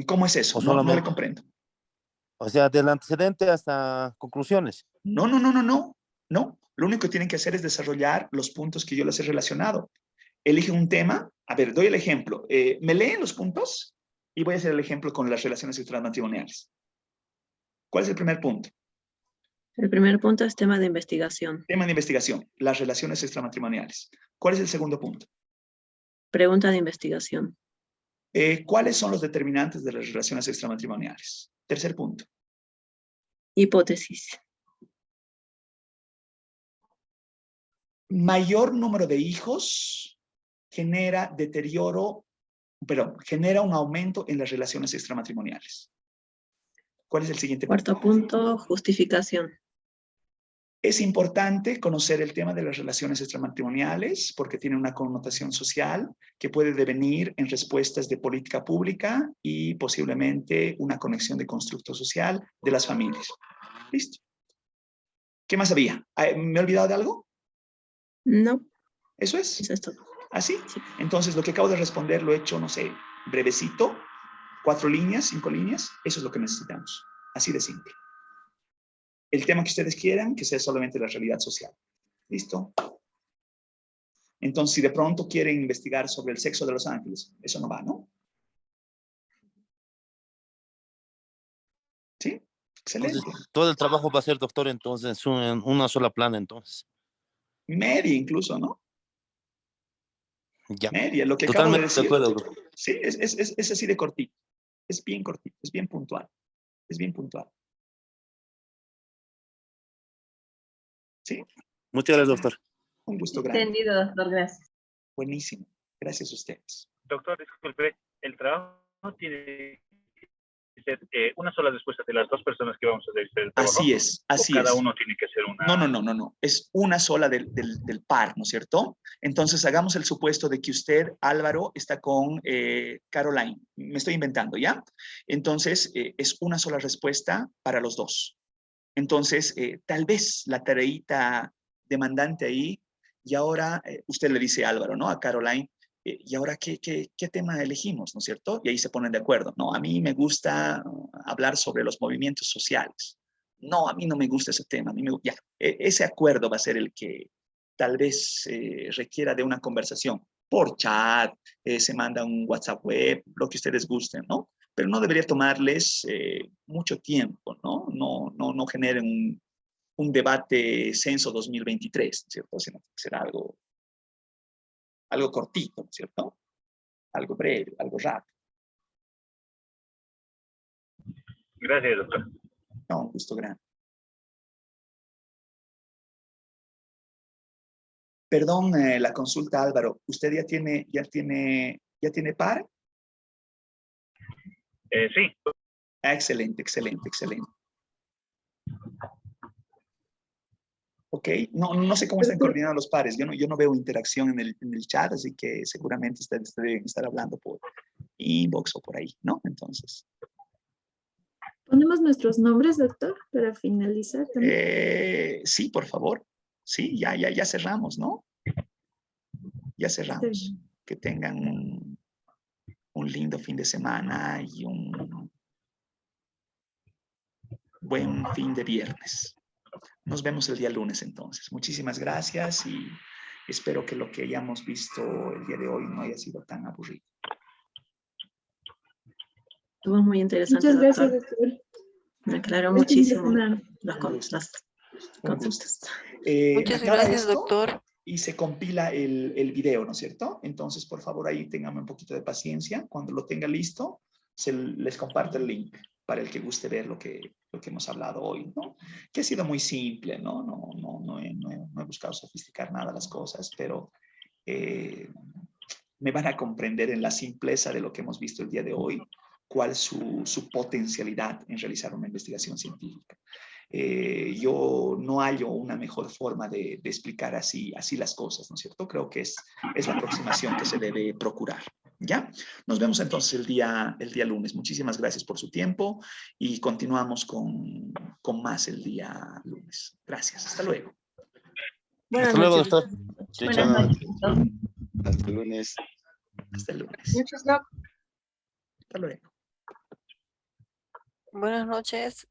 ¿Cómo es eso? O No, no le solamente, comprendo. o sea, del antecedente hasta conclusiones. No, no, no, no, no. No. Lo único que tienen que hacer es desarrollar los puntos que yo les he relacionado. Eligen un tema. A ver, doy el ejemplo. ¿Me leen los puntos? Y voy a hacer el ejemplo con las relaciones extramatrimoniales. ¿Cuál es el primer punto? El primer punto es tema de investigación. Tema de investigación, las relaciones extramatrimoniales. ¿Cuál es el segundo punto? Pregunta de investigación. ¿Cuáles son los determinantes de las relaciones extramatrimoniales? Tercer punto. Hipótesis. Mayor número de hijos genera deterioro, perdón, genera un aumento en las relaciones extramatrimoniales. ¿Cuál es el siguiente punto? Cuarto punto, justificación. Es importante conocer el tema de las relaciones extramatrimoniales porque tiene una connotación social que puede devenir en respuestas de política pública y posiblemente una conexión de constructo social de las familias. ¿Listo? ¿Qué más había? ¿Me he olvidado de algo? No. ¿Eso es? Eso es todo. ¿Así? Sí. Entonces, lo que acabo de responder lo he hecho, no sé, brevecito, 4 líneas, 5 líneas. Eso es lo que necesitamos. Así de simple. El tema que ustedes quieran, que sea solamente la realidad social. ¿Listo? Entonces, si de pronto quieren investigar sobre el sexo de los ángeles, eso no va, ¿no? ¿Sí? Excelente. Entonces, todo el trabajo va a ser, doctor, entonces, en una sola plana, entonces. Media incluso, ¿no? Ya. Media, lo que Totalmente acabo de decir. de acuerdo, doctor. Sí, es así de cortito. Es bien cortito, es bien puntual. Es bien puntual. ¿Sí? Muchas gracias, doctor. Un gusto grande. Entendido, doctor, gracias. Buenísimo. Gracias a ustedes. Doctor, disculpe, el trabajo tiene que ser una sola respuesta de las dos personas que vamos a hacer el trabajo. Así es, así ¿O cada es. uno tiene que ser una? No. Es una sola del par, ¿no es cierto? Entonces, hagamos el supuesto de que usted, Álvaro, está con Caroline. Me estoy inventando, ¿ya? Entonces, es una sola respuesta para los dos. Entonces, tal vez la tareita demandante ahí, y ahora usted le dice a Álvaro, ¿no? A Caroline, ¿y ahora qué tema elegimos, no es cierto? Y ahí se ponen de acuerdo, ¿no? A mí me gusta hablar sobre los movimientos sociales. No, a mí no me gusta ese tema. A mí ya, ese acuerdo va a ser el que tal vez requiera de una conversación por chat, se manda un WhatsApp web, lo que ustedes gusten, ¿no? Pero no debería tomarles mucho tiempo, ¿no? No generen un debate censo 2023, ¿cierto? Sino que será algo cortito, ¿cierto? Algo breve, algo rápido. Gracias, doctor. No, un gusto grande. Perdón, la consulta, Álvaro. ¿Usted ya tiene par? Sí. Excelente. Ok, no sé cómo están coordinados los pares. Yo no veo interacción en el chat, así que seguramente ustedes deben estar hablando por inbox o por ahí, ¿no? Entonces. ¿Ponemos nuestros nombres, doctor, para finalizar también? Sí, por favor. Sí, ya cerramos, ¿no? Ya cerramos. Que tengan un lindo fin de semana y un buen fin de viernes. Nos vemos el día lunes entonces. Muchísimas gracias y espero que lo que hayamos visto el día de hoy no haya sido tan aburrido. Estuvo muy interesante, Muchas doctor. gracias, doctor. Me aclaró Buen fin de muchísimo semana. las conceptos. Muchas Acaba gracias, esto doctor. y se compila el video, ¿no es cierto? Entonces, por favor, ahí ténganme un poquito de paciencia. Cuando lo tenga listo, les comparto el link. para el que guste ver lo que hemos hablado hoy, ¿no? Que ha sido muy simple, ¿no? No he buscado sofisticar nada las cosas, pero me van a comprender en la simpleza de lo que hemos visto el día de hoy, cuál es su potencialidad en realizar una investigación científica. Yo no hallo una mejor forma de explicar así las cosas, ¿no es cierto? Creo que es la aproximación que se debe procurar, ¿ya? Nos vemos entonces el día lunes. Muchísimas gracias por su tiempo y continuamos con más el día lunes. Gracias, hasta luego. Hasta luego, doctor. Chao, Buenas chao. noches, doctor. Hasta el lunes. Hasta el lunes. Muchas gracias. Hasta luego. Buenas noches.